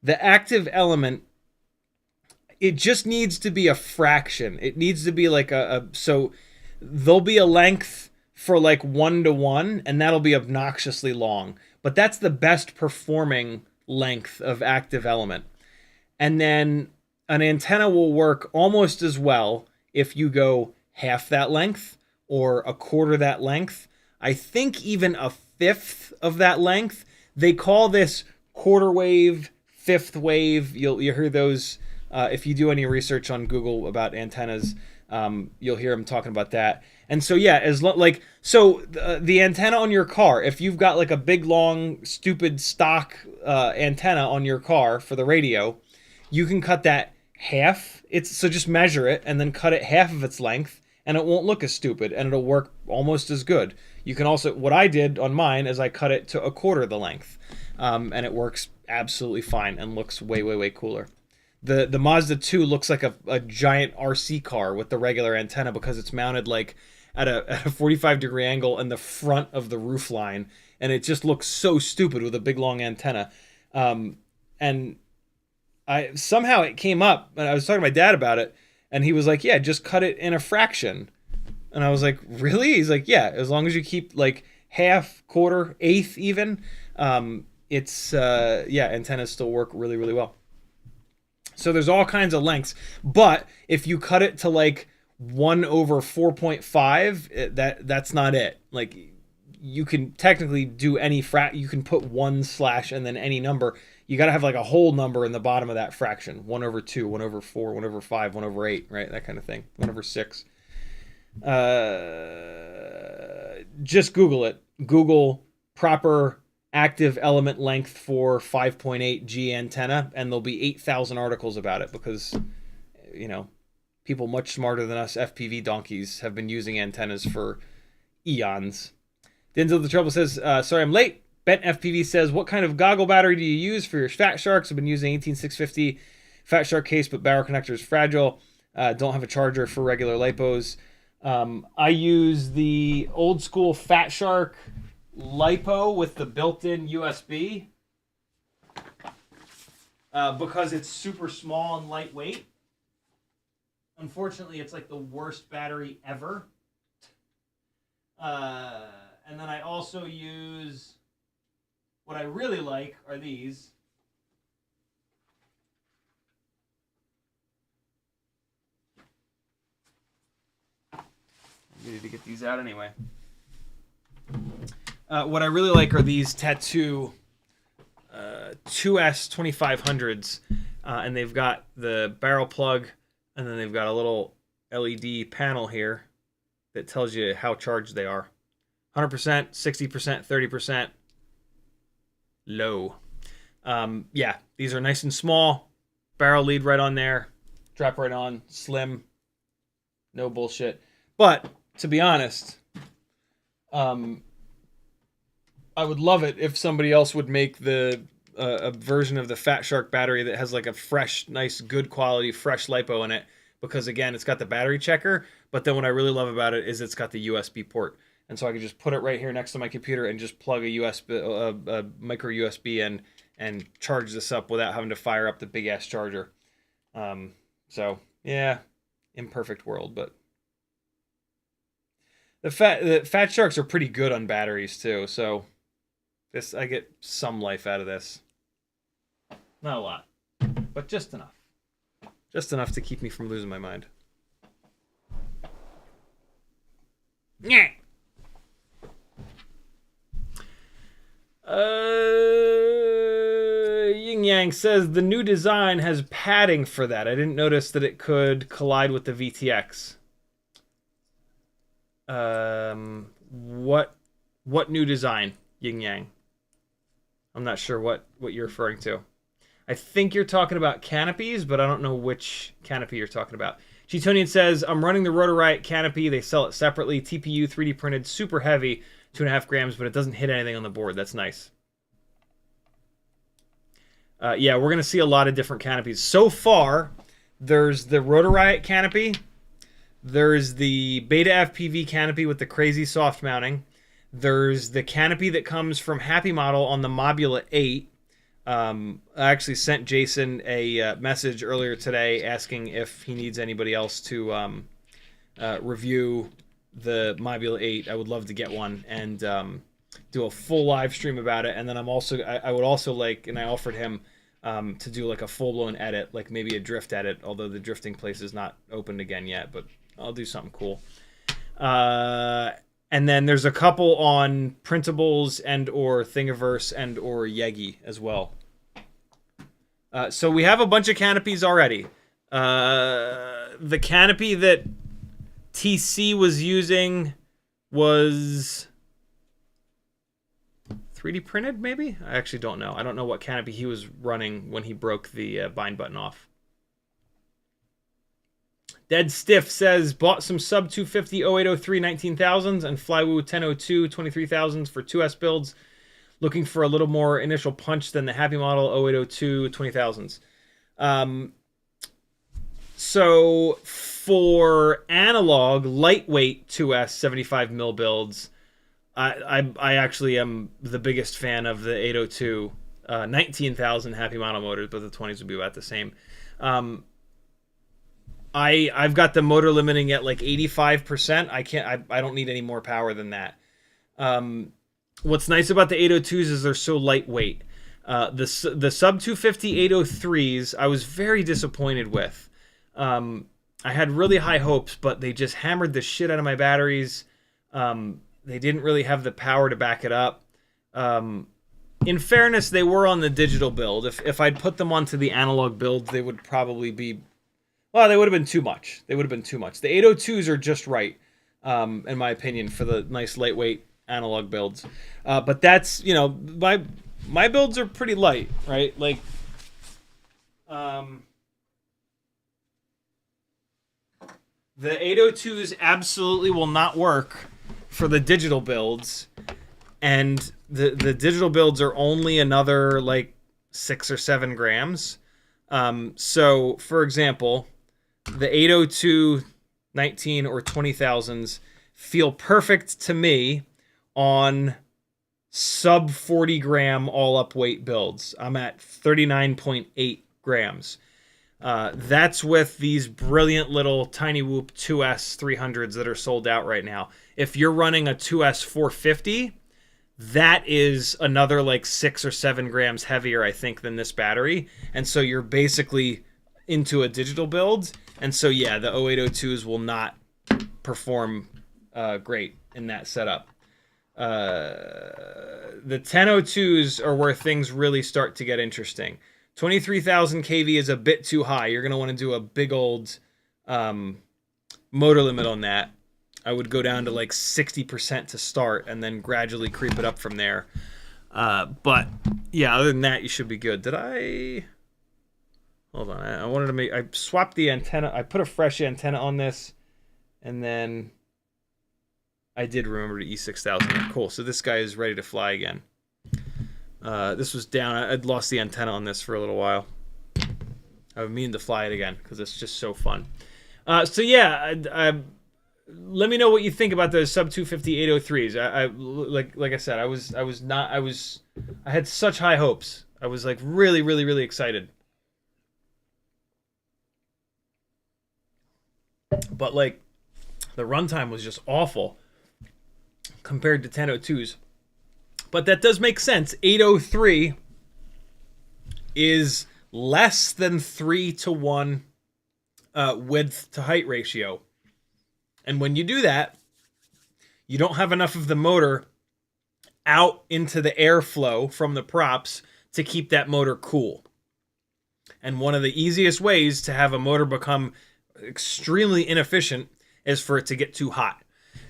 the active element, it just needs to be a fraction. It needs to be like so there'll be a length for like 1-to-1, and that'll be obnoxiously long. But that's the best performing length of active element. And then an antenna will work almost as well if you go half that length or a quarter that length. I think even a fifth of that length. They call this quarter wave, fifth wave. You'll hear those if you do any research on Google about antennas. You'll hear them talking about that. And so yeah, the antenna on your car, if you've got like a big long stupid stock antenna on your car for the radio, you can cut that half. So just measure it and then cut it half of its length, and it won't look as stupid, and it'll work almost as good. You can also, what I did on mine is I cut it to a quarter the length, and it works absolutely fine and looks way, way, way cooler. The Mazda 2 looks like a giant RC car with the regular antenna because it's mounted like at a 45-degree angle in the front of the roof line, and it just looks so stupid with a big long antenna. And somehow it came up, and I was talking to my dad about it, and he was like, yeah, just cut it in a fraction. And I was like, really? He's like, yeah, as long as you keep like half, quarter, eighth even, antennas still work really, really well. So there's all kinds of lengths, but if you cut it to like 1/4.5, that's not it. Like, you can technically do any you can put 1/ and then any number. You got to have like a whole number in the bottom of that fraction. 1/2, 1/4, 1/5, 1/8, right? That kind of thing. 1/6. Just Google it. Google proper active element length for 5.8 G antenna, and there'll be 8,000 articles about it because, you know, people much smarter than us FPV donkeys have been using antennas for eons. Denzel the Trouble says, sorry I'm late. Bent FPV says, what kind of goggle battery do you use for your Fatsharks? I've been using 18650 Fatshark case, but barrel connector is fragile. Don't have a charger for regular lipos. I use the old school Fatshark lipo with the built-in USB because it's super small and lightweight. Unfortunately, it's like the worst battery ever. And then I also use, what I really like are these. I needed to get these out anyway. What I really like are these Tattoo 2S 2500s, and they've got the barrel plug, and then they've got a little LED panel here that tells you how charged they are. 100%, 60%, 30%, low. Yeah, these are nice and small. Barrel lead right on there. Drop right on. Slim. No bullshit. But, to be honest, I would love it if somebody else would make the a version of the Fatshark battery that has like a fresh, nice, good quality, fresh lipo in it. Because, again, it's got the battery checker. But then what I really love about it is it's got the USB port. And so I can just put it right here next to my computer and just plug a micro USB in and charge this up without having to fire up the big ass charger. So yeah, imperfect world, but the Fatsharks are pretty good on batteries too. So this, I get some life out of this. Not a lot, but just enough. Just enough to keep me from losing my mind. Yeah. Yin Yang says the new design has padding for that. I didn't notice that it could collide with the VTX. What new design, Yin Yang? I'm not sure what you're referring to. I think you're talking about canopies, but I don't know which canopy you're talking about. Cheetonian says, I'm running the Rotor Riot canopy. They sell it separately. TPU, 3D printed, super heavy, 2.5 grams, but it doesn't hit anything on the board. That's nice. Yeah, we're going to see a lot of different canopies. So far, there's the Rotor Riot canopy. There's the Beta FPV canopy with the crazy soft mounting. There's the canopy that comes from Happymodel on the Mobula 8. I actually sent Jason a message earlier today asking if he needs anybody else to review the Mobula 8. I would love to get one and do a full live stream about it. And then I would also like, and I offered him to do like a full-blown edit, like maybe a drift edit, although the drifting place is not opened again yet, but I'll do something cool. And then there's a couple on printables and or Thingiverse and or Yegi as well. So we have a bunch of canopies already. The canopy that TC was using was 3D printed, maybe? I actually don't know. I don't know what canopy he was running when he broke the bind button off. Dead Stiff says, bought some sub 250 0803 19,000s and Flywoo 1002 23,000s for 2S builds. Looking for a little more initial punch than the Happymodel 0802 20,000s. So for analog, lightweight 2S 75 mil builds, I actually am the biggest fan of the 802 19,000 Happymodel motors, but the 20s would be about the same. I've got the motor limiting at like 85%. I don't need any more power than that. What's nice about the 802s is they're so lightweight. The sub 250 803s I was very disappointed with. I had really high hopes, but they just hammered the shit out of my batteries. They didn't really have the power to back it up. In fairness, they were on the digital build. If I'd put them onto the analog build, they would probably be... Well, they would have been too much. They would have been too much. The 802s are just right, in my opinion, for the nice lightweight analog builds. But that's, you know, my builds are pretty light, right? Like, the 802s absolutely will not work for the digital builds, and the digital builds are only another like 6 or 7 grams. So, for example, the 802 19 or 20,000s feel perfect to me on sub 40 gram all up weight builds. I'm at 39.8 grams. That's with these brilliant little Tiny Whoop 2S 300s that are sold out right now. If you're running a 2S 450, that is another like 6 or 7 grams heavier, I think, than this battery. And so you're basically into a digital build. And so, yeah, the 0802s will not perform great in that setup. the 1002s are where things really start to get interesting. 23,000 kV is a bit too high. You're going to want to do a big old motor limit on that. I would go down to like 60% to start and then gradually creep it up from there. But yeah, other than that, you should be good. Did I... Hold on. I wanted to make... I swapped the antenna. I put a fresh antenna on this. And then I did remember the E6000. Cool. So this guy is ready to fly again. This was down. I'd lost the antenna on this for a little while. I would mean to fly it again because it's just so fun. So yeah, let me know what you think about those sub 250 803s. Like I said, I had such high hopes. I was like really excited. But like the runtime was just awful compared to 1002s. But that does make sense. 803 is less than 3-to-1 width to height ratio. And when you do that, you don't have enough of the motor out into the airflow from the props to keep that motor cool. And one of the easiest ways to have a motor become extremely inefficient is for it to get too hot.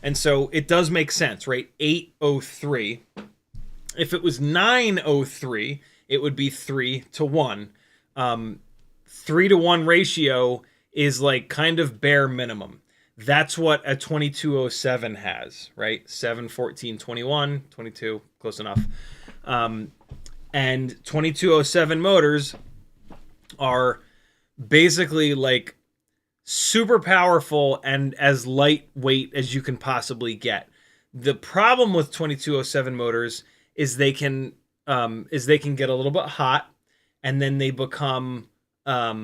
And so it does make sense, right? 803. If it was 903, it would be 3-to-1. 3-to-1 ratio is like kind of bare minimum. That's what a 2207 has, right? 7, 14, 21, 22, close enough. And 2207 motors are basically like super powerful and as lightweight as you can possibly get. The problem with 2207 motors is they can get a little bit hot, and then they become a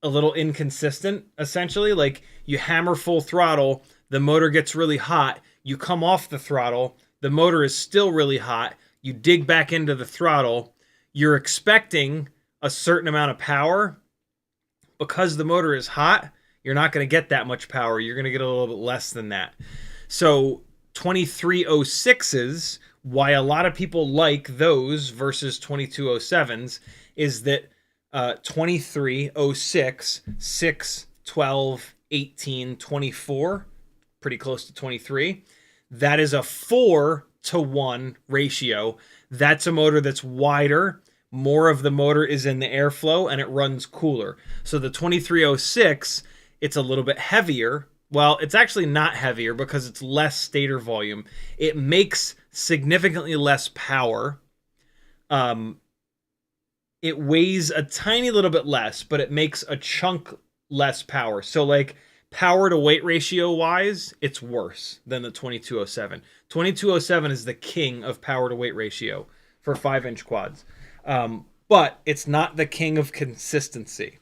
little inconsistent, essentially. Like you hammer full throttle, the motor gets really hot, you come off the throttle, the motor is still really hot, you dig back into the throttle, you're expecting a certain amount of power. Because the motor is hot, you're not going to get that much power. You're going to get a little bit less than that. So 2306s, why a lot of people like those versus 2207s is that 2306, 6, 12, 18, 24, pretty close to 23, that is a 4-to-1 ratio. That's a motor that's wider. More of the motor is in the airflow and it runs cooler. So the 2306, it's a little bit heavier. Well, it's actually not heavier because it's less stator volume. It makes significantly less power. It weighs a tiny little bit less, but it makes a chunk less power. So like power to weight ratio wise, it's worse than the 2207. 2207 is the king of power to weight ratio for 5-inch quads. But it's not the king of consistency.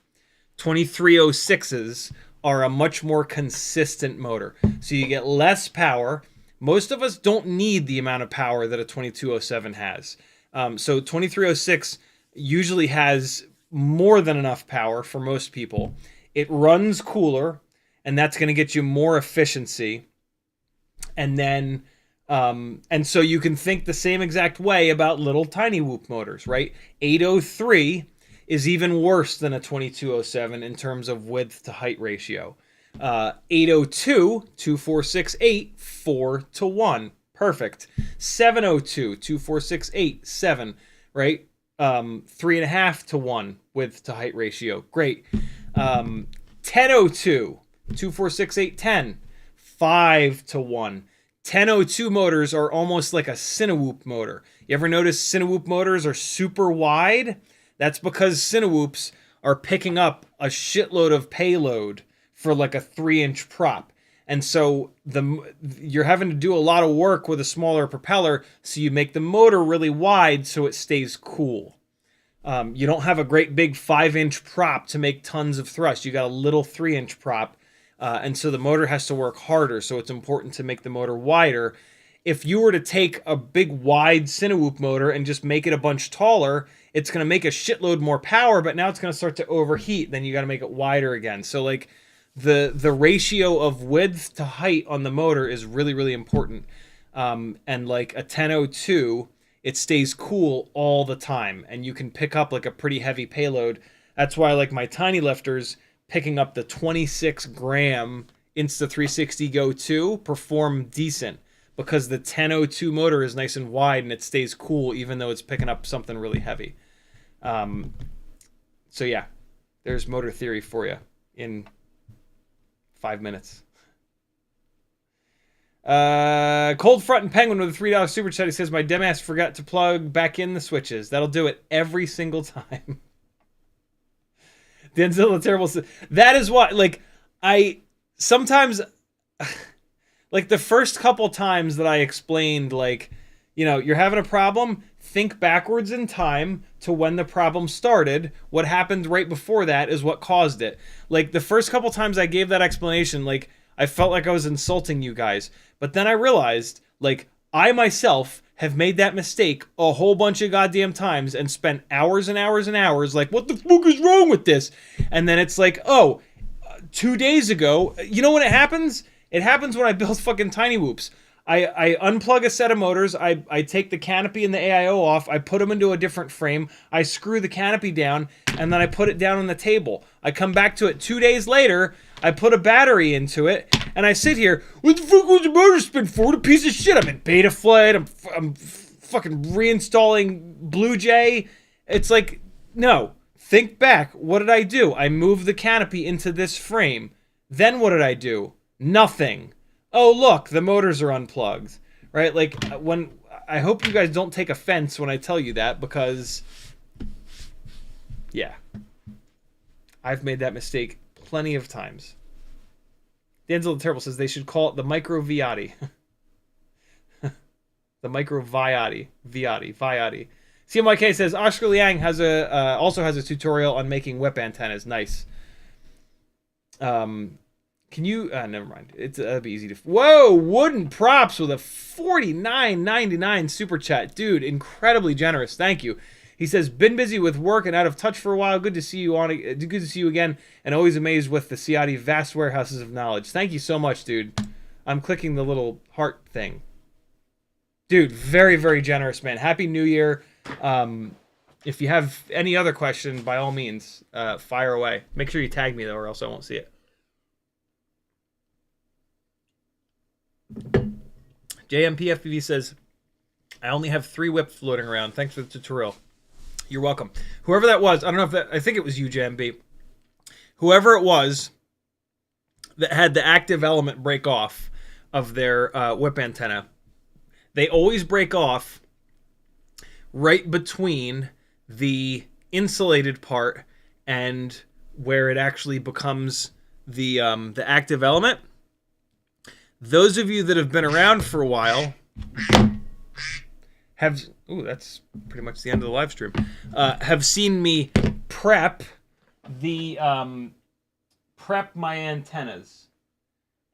2306s are a much more consistent motor. So you get less power. Most of us don't need the amount of power that a 2207 has. So 2306 usually has more than enough power for most people. It runs cooler, and that's going to get you more efficiency. And then... and so you can think the same exact way about little tiny whoop motors, right? 803 is even worse than a 2207 in terms of width to height ratio. 802, 2468, 4-to-1. Perfect. 702, 2468, 7, right? 3.5-to-1 width to height ratio. Great. 1002, 2468, 10, 5-to-1. 1002 motors are almost like a Cinewoop motor. You ever notice Cinewoop motors are super wide? That's because Cinewoops are picking up a shitload of payload for like a 3-inch prop. And so you're having to do a lot of work with a smaller propeller, so you make the motor really wide so it stays cool. You don't have a great big 5-inch prop to make tons of thrust. You got a little 3-inch prop. And so the motor has to work harder, so it's important to make the motor wider. If you were to take a big wide Cinewoop motor and just make it a bunch taller, it's going to make a shitload more power, but now it's going to start to overheat. Then you got to make it wider again. So like the ratio of width to height on the motor is really, really important. And like a 1002, it stays cool all the time, and you can pick up like a pretty heavy payload. That's why like my tiny lifters picking up the 26 gram Insta360 Go 2 perform decent, because the 1002 motor is nice and wide and it stays cool even though it's picking up something really heavy. So yeah, there's motor theory for you in 5 minutes. Cold Front and Penguin with a $3 super chat. He says, my dumbass forgot to plug back in the switches. That'll do it every single time. Denzel the Terrible says, that is why, like, I sometimes, like, the first couple times that I explained, like, you know, you're having a problem, think backwards in time to when the problem started. What happened right before that is what caused it. Like, the first couple times I gave that explanation, like, I felt like I was insulting you guys. But then I realized, like, I myself have made that mistake a whole bunch of goddamn times and spent hours and hours and hours like, what the fuck is wrong with this? And then it's like, oh, 2 days ago, you know when it happens? It happens when I build fucking tiny whoops. I unplug a set of motors, I take the canopy and the AIO off, I put them into a different frame, I screw the canopy down, and then I put it down on the table. I come back to it 2 days later, I put a battery into it, and I sit here, what the fuck was the motor spin for? What a piece of shit. I'm in beta flight, I'm fucking reinstalling Blue Jay. It's like, no, think back. What did I do? I moved the canopy into this frame. Then what did I do? Nothing. Oh, look, the motors are unplugged, right? Like, when I hope you guys don't take offense when I tell you that, because, yeah, I've made that mistake plenty of times. Denzel the Terrible says they should call it the micro Viotti. The micro Viotti. CMYK says Oscar Liang has also has a tutorial on making whip antennas. Nice. Can you... never mind. That'd be easy to... Whoa! Wooden Props with a $49.99 super chat. Dude, incredibly generous. Thank you. He says, been busy with work and out of touch for a while. Good to see you good to see you again, and always amazed with the Ciotti vast warehouses of knowledge. Thank you so much, dude. I'm clicking the little heart thing. Dude, very, very generous, man. Happy New Year. If you have any other question, by all means, fire away. Make sure you tag me, though, or else I won't see it. JMPFPV says, I only have 3 whips floating around. Thanks for the tutorial. You're welcome. Whoever that was, I don't know if that, I think it was you, JMB. Whoever it was that had the active element break off of their whip antenna, they always break off right between the insulated part and where it actually becomes the active element. Those of you that have been around for a while have... Ooh, that's pretty much the end of the live stream. Have seen me prep the... prep my antennas.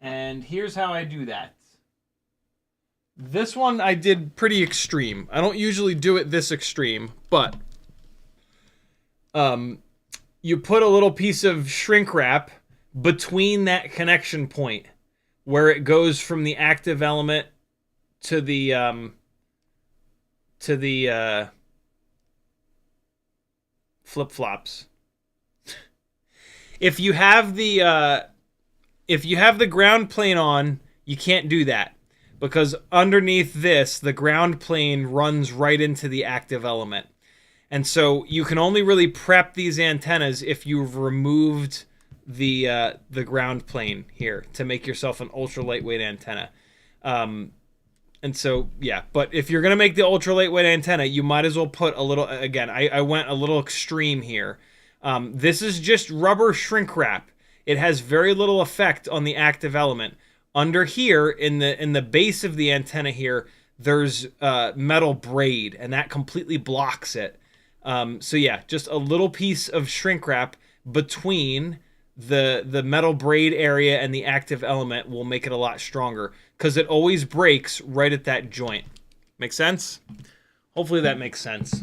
And here's how I do that. This one I did pretty extreme. I don't usually do it this extreme, but... you put a little piece of shrink wrap between that connection point where it goes from the active element to the flip-flops. If you have the ground plane on, you can't do that, because underneath this, the ground plane runs right into the active element. And so you can only really prep these antennas if you've removed the ground plane here to make yourself an ultra lightweight antenna. And so, yeah, but if you're going to make the ultra lightweight antenna, you might as well put a little, again, I went a little extreme here. This is just rubber shrink wrap. It has very little effect on the active element. Under here, in the base of the antenna here, there's metal braid, and that completely blocks it. So yeah, just a little piece of shrink wrap between the metal braid area and the active element will make it a lot stronger, because it always breaks right at that joint. Make sense? Hopefully that makes sense.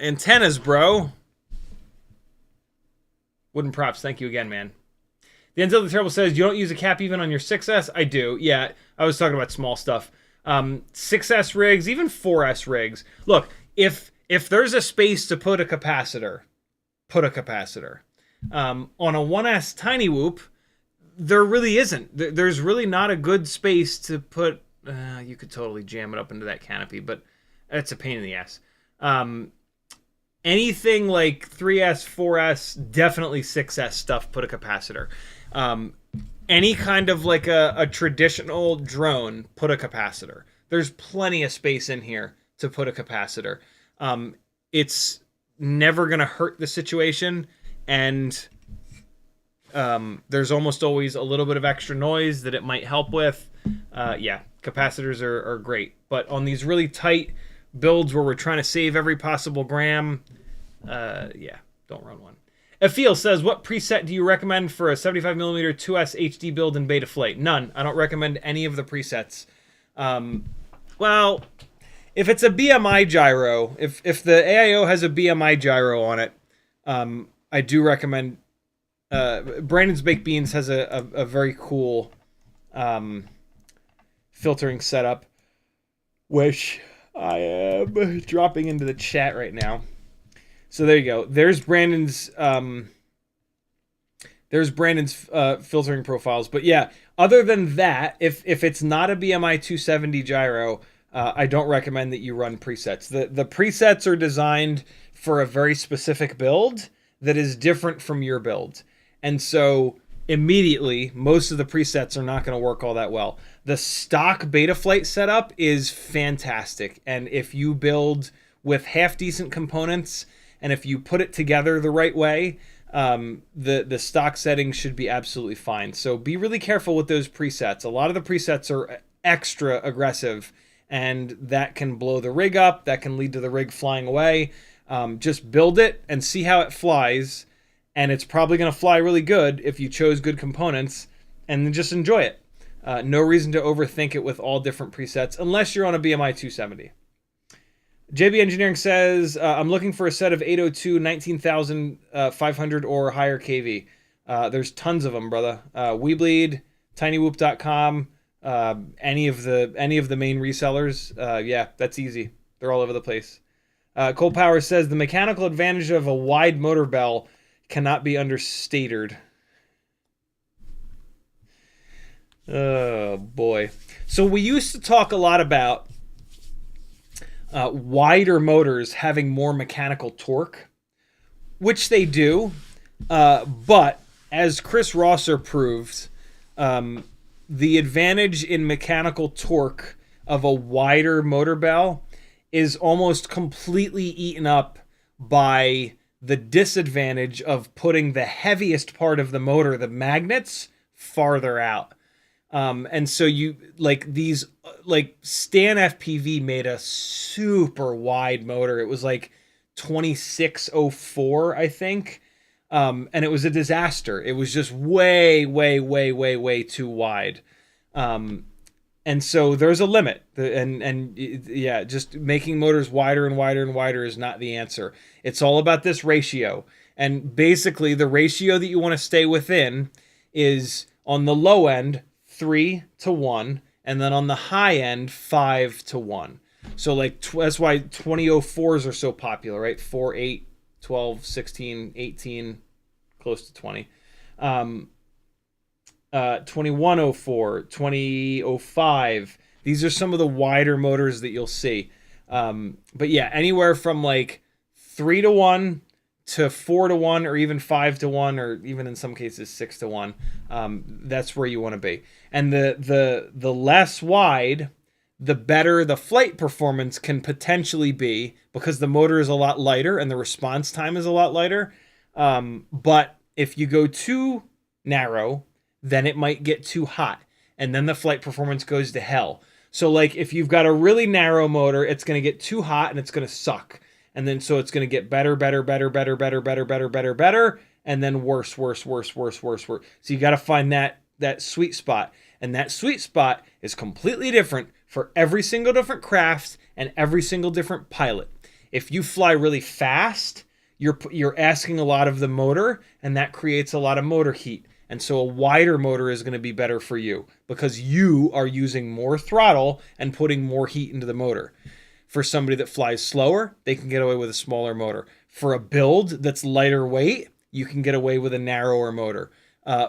Antennas, bro. Wooden props, thank you again, man. The Enzo the Terrible says, you don't use a cap even on your 6S? I do. Yeah, I was talking about small stuff. 6S rigs, even 4S rigs. Look, if there's a space to put a capacitor, put a capacitor. On a 1S Tiny Whoop, there really isn't. There's really not a good space to put... you could totally jam it up into that canopy, but it's a pain in the ass. Anything like 3S, 4S, definitely 6S stuff, put a capacitor. Any kind of like a traditional drone, put a capacitor. There's plenty of space in here to put a capacitor. It's never going to hurt the situation, and there's almost always a little bit of extra noise that it might help with. Yeah, capacitors are great. But on these really tight builds where we're trying to save every possible gram, yeah, don't run one. Afiel says, what preset do you recommend for a 75mm 2S HD build in Betaflight? None. I don't recommend any of the presets. Well, if it's a BMI gyro, if the AIO has a BMI gyro on it, I do recommend... Brandon's Baked Beans has a very cool filtering setup, which I am dropping into the chat right now. So there you go. There's Brandon's filtering profiles. But yeah, other than that, if it's not a BMI 270 gyro, I don't recommend that you run presets. The presets are designed for a very specific build that is different from your build. And so immediately, most of the presets are not going to work all that well. The stock Betaflight setup is fantastic. And if you build with half-decent components, and if you put it together the right way, the stock settings should be absolutely fine. So be really careful with those presets. A lot of the presets are extra aggressive, and that can blow the rig up. That can lead to the rig flying away. Just build it and see how it flies. And it's probably going to fly really good if you chose good components, and then just enjoy it. No reason to overthink it with all different presets, unless you're on a BMI 270. JB Engineering says, I'm looking for a set of 802 19,500 or higher KV. There's tons of them, brother. Weebleed, tinywhoop.com, any of the main resellers. Yeah, that's easy. They're all over the place. Cold Power says, the mechanical advantage of a wide motor bell cannot be understated. Oh, boy. So we used to talk a lot about wider motors having more mechanical torque, which they do. But as Chris Rosser proved, the advantage in mechanical torque of a wider motor bell is almost completely eaten up by the disadvantage of putting the heaviest part of the motor, the magnets, farther out. And so you like these, like Stan FPV made a super wide motor. It was like 2604, I think. And it was a disaster. It was just way, way, way, way, way too wide. And so there's a limit, and yeah, just making motors wider and wider and wider is not the answer. It's all about this ratio. And basically the ratio that you want to stay within is on the low end, 3:1, and then on the high end, 5:1. So like that's why 2004s are so popular, right? 4, 8, 12, 16, 18, close to 20. 2104, 2005. These are some of the wider motors that you'll see. But yeah, anywhere from like 3:1 to 4:1, or even 5:1, or even in some cases 6:1. That's where you want to be. And the less wide, the better the flight performance can potentially be, because the motor is a lot lighter and the response time is a lot lighter. But if you go too narrow, then it might get too hot, and then the flight performance goes to hell. So like if you've got a really narrow motor, it's going to get too hot and it's going to suck. And then so it's going to get better, and then worse. So you got to find that sweet spot. And that sweet spot is completely different for every single different craft and every single different pilot. If you fly really fast, you're asking a lot of the motor, and that creates a lot of motor heat. And so a wider motor is going to be better for you because you are using more throttle and putting more heat into the motor. For somebody that flies slower, they can get away with a smaller motor. For a build that's lighter weight, you can get away with a narrower motor.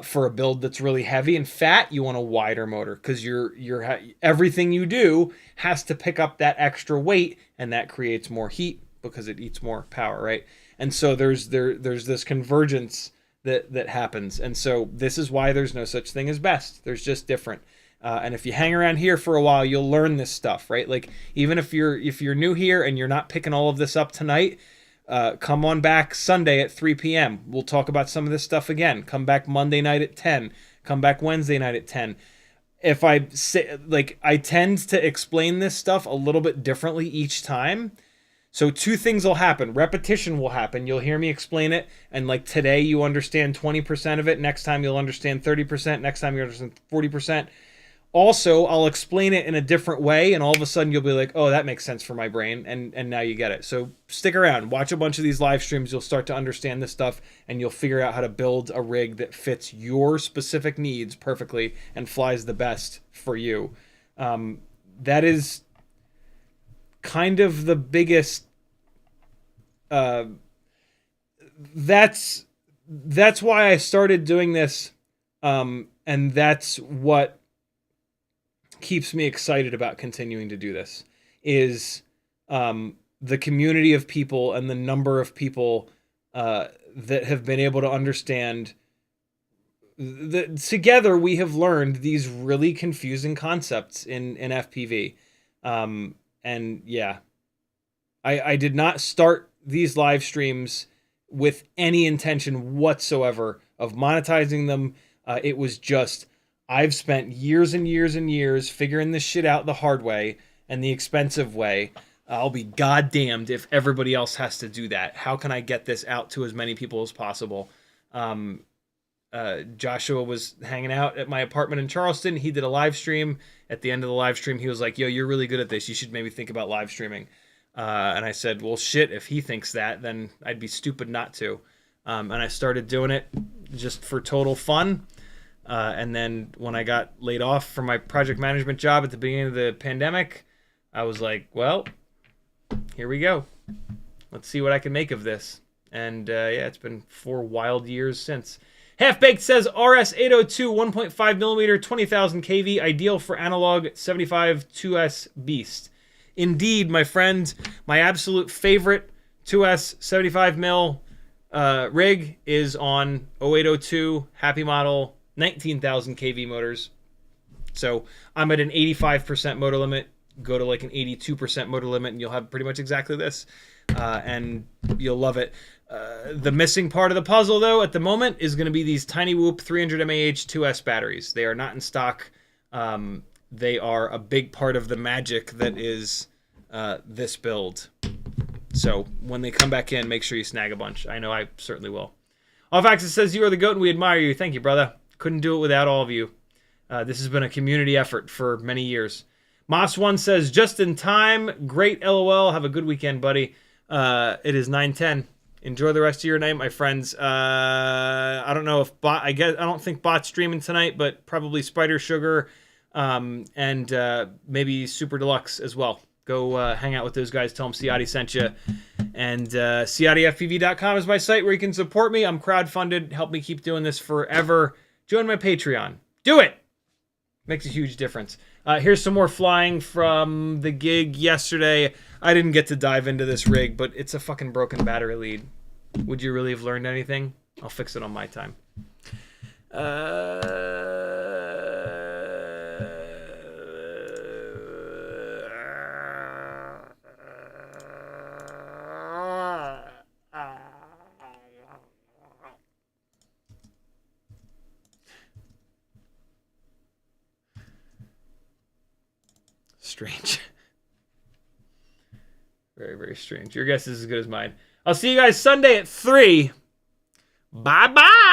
For a build that's really heavy and fat, you want a wider motor because everything you do has to pick up that extra weight, and that creates more heat because it eats more power, right? And so there's this convergence that happens. And so this is why there's no such thing as best. There's just different. And if you hang around here for a while, you'll learn this stuff, right? Like even if you're new here and you're not picking all of this up tonight, come on back Sunday at 3 p.m. We'll talk about some of this stuff again. Come back Monday night at 10. Come back Wednesday night at 10. If I say, like, I tend to explain this stuff a little bit differently each time. So two things will happen. Repetition will happen. You'll hear me explain it, and like today you understand 20% of it. Next time you'll understand 30%. Next time you'll understand 40%. Also, I'll explain it in a different way, and all of a sudden you'll be like, oh, that makes sense for my brain, and now you get it. So stick around. Watch a bunch of these live streams. You'll start to understand this stuff, and you'll figure out how to build a rig that fits your specific needs perfectly and flies the best for you. That is kind of the biggest... that's why I started doing this, and that's what keeps me excited about continuing to do this, is the community of people and the number of people that have been able to understand that together we have learned these really confusing concepts in FPV. And yeah, I did not start these live streams with any intention whatsoever of monetizing them. It was just, I've spent years and years and years figuring this shit out the hard way and the expensive way. I'll be goddamned if everybody else has to do that. How can I get this out to as many people as possible? Joshua was hanging out at my apartment in Charleston. He did a live stream. At the end of the live stream, he was like, yo, you're really good at this. You should maybe think about live streaming. And I said, well, shit, if he thinks that, then I'd be stupid not to. And I started doing it just for total fun. And then when I got laid off from my project management job at the beginning of the pandemic, I was like, well, here we go. Let's see what I can make of this. And yeah, it's been 4 wild years since. Half-Baked says RS-802 1.5 millimeter 20,000 kV, ideal for analog 75 2S beast. Indeed, my friend, my absolute favorite 2S 75 mil rig is on 0802 Happymodel 19,000 kV motors. So I'm at an 85% motor limit. Go to like an 82% motor limit and you'll have pretty much exactly this. And you'll love it. The missing part of the puzzle, though, at the moment is going to be these Tiny Whoop 300 mAh 2S batteries. They are not in stock. They are a big part of the magic that is this build. So when they come back in, make sure you snag a bunch. I know I certainly will. Off-Axis says, you are the GOAT and we admire you. Thank you, brother. Couldn't do it without all of you. This has been a community effort for many years. Moss1 says, just in time. Great, LOL. Have a good weekend, buddy. It is 9:10. Enjoy the rest of your night, my friends. I don't know if I don't think Bot's streaming tonight, but probably Spider Sugar, and maybe Super Deluxe as well. Go hang out with those guys. Tell them Ciotti sent you. And CiottiFPV.com is my site where you can support me. I'm crowdfunded. Help me keep doing this forever. Join my Patreon. Do it. Makes a huge difference. Here's some more flying from the gig yesterday. I didn't get to dive into this rig, but it's a fucking broken battery lead. Would you really have learned anything? I'll fix it on my time. Strange. Very, very strange. Your guess is as good as mine. I'll see you guys Sunday at 3. Bye-bye!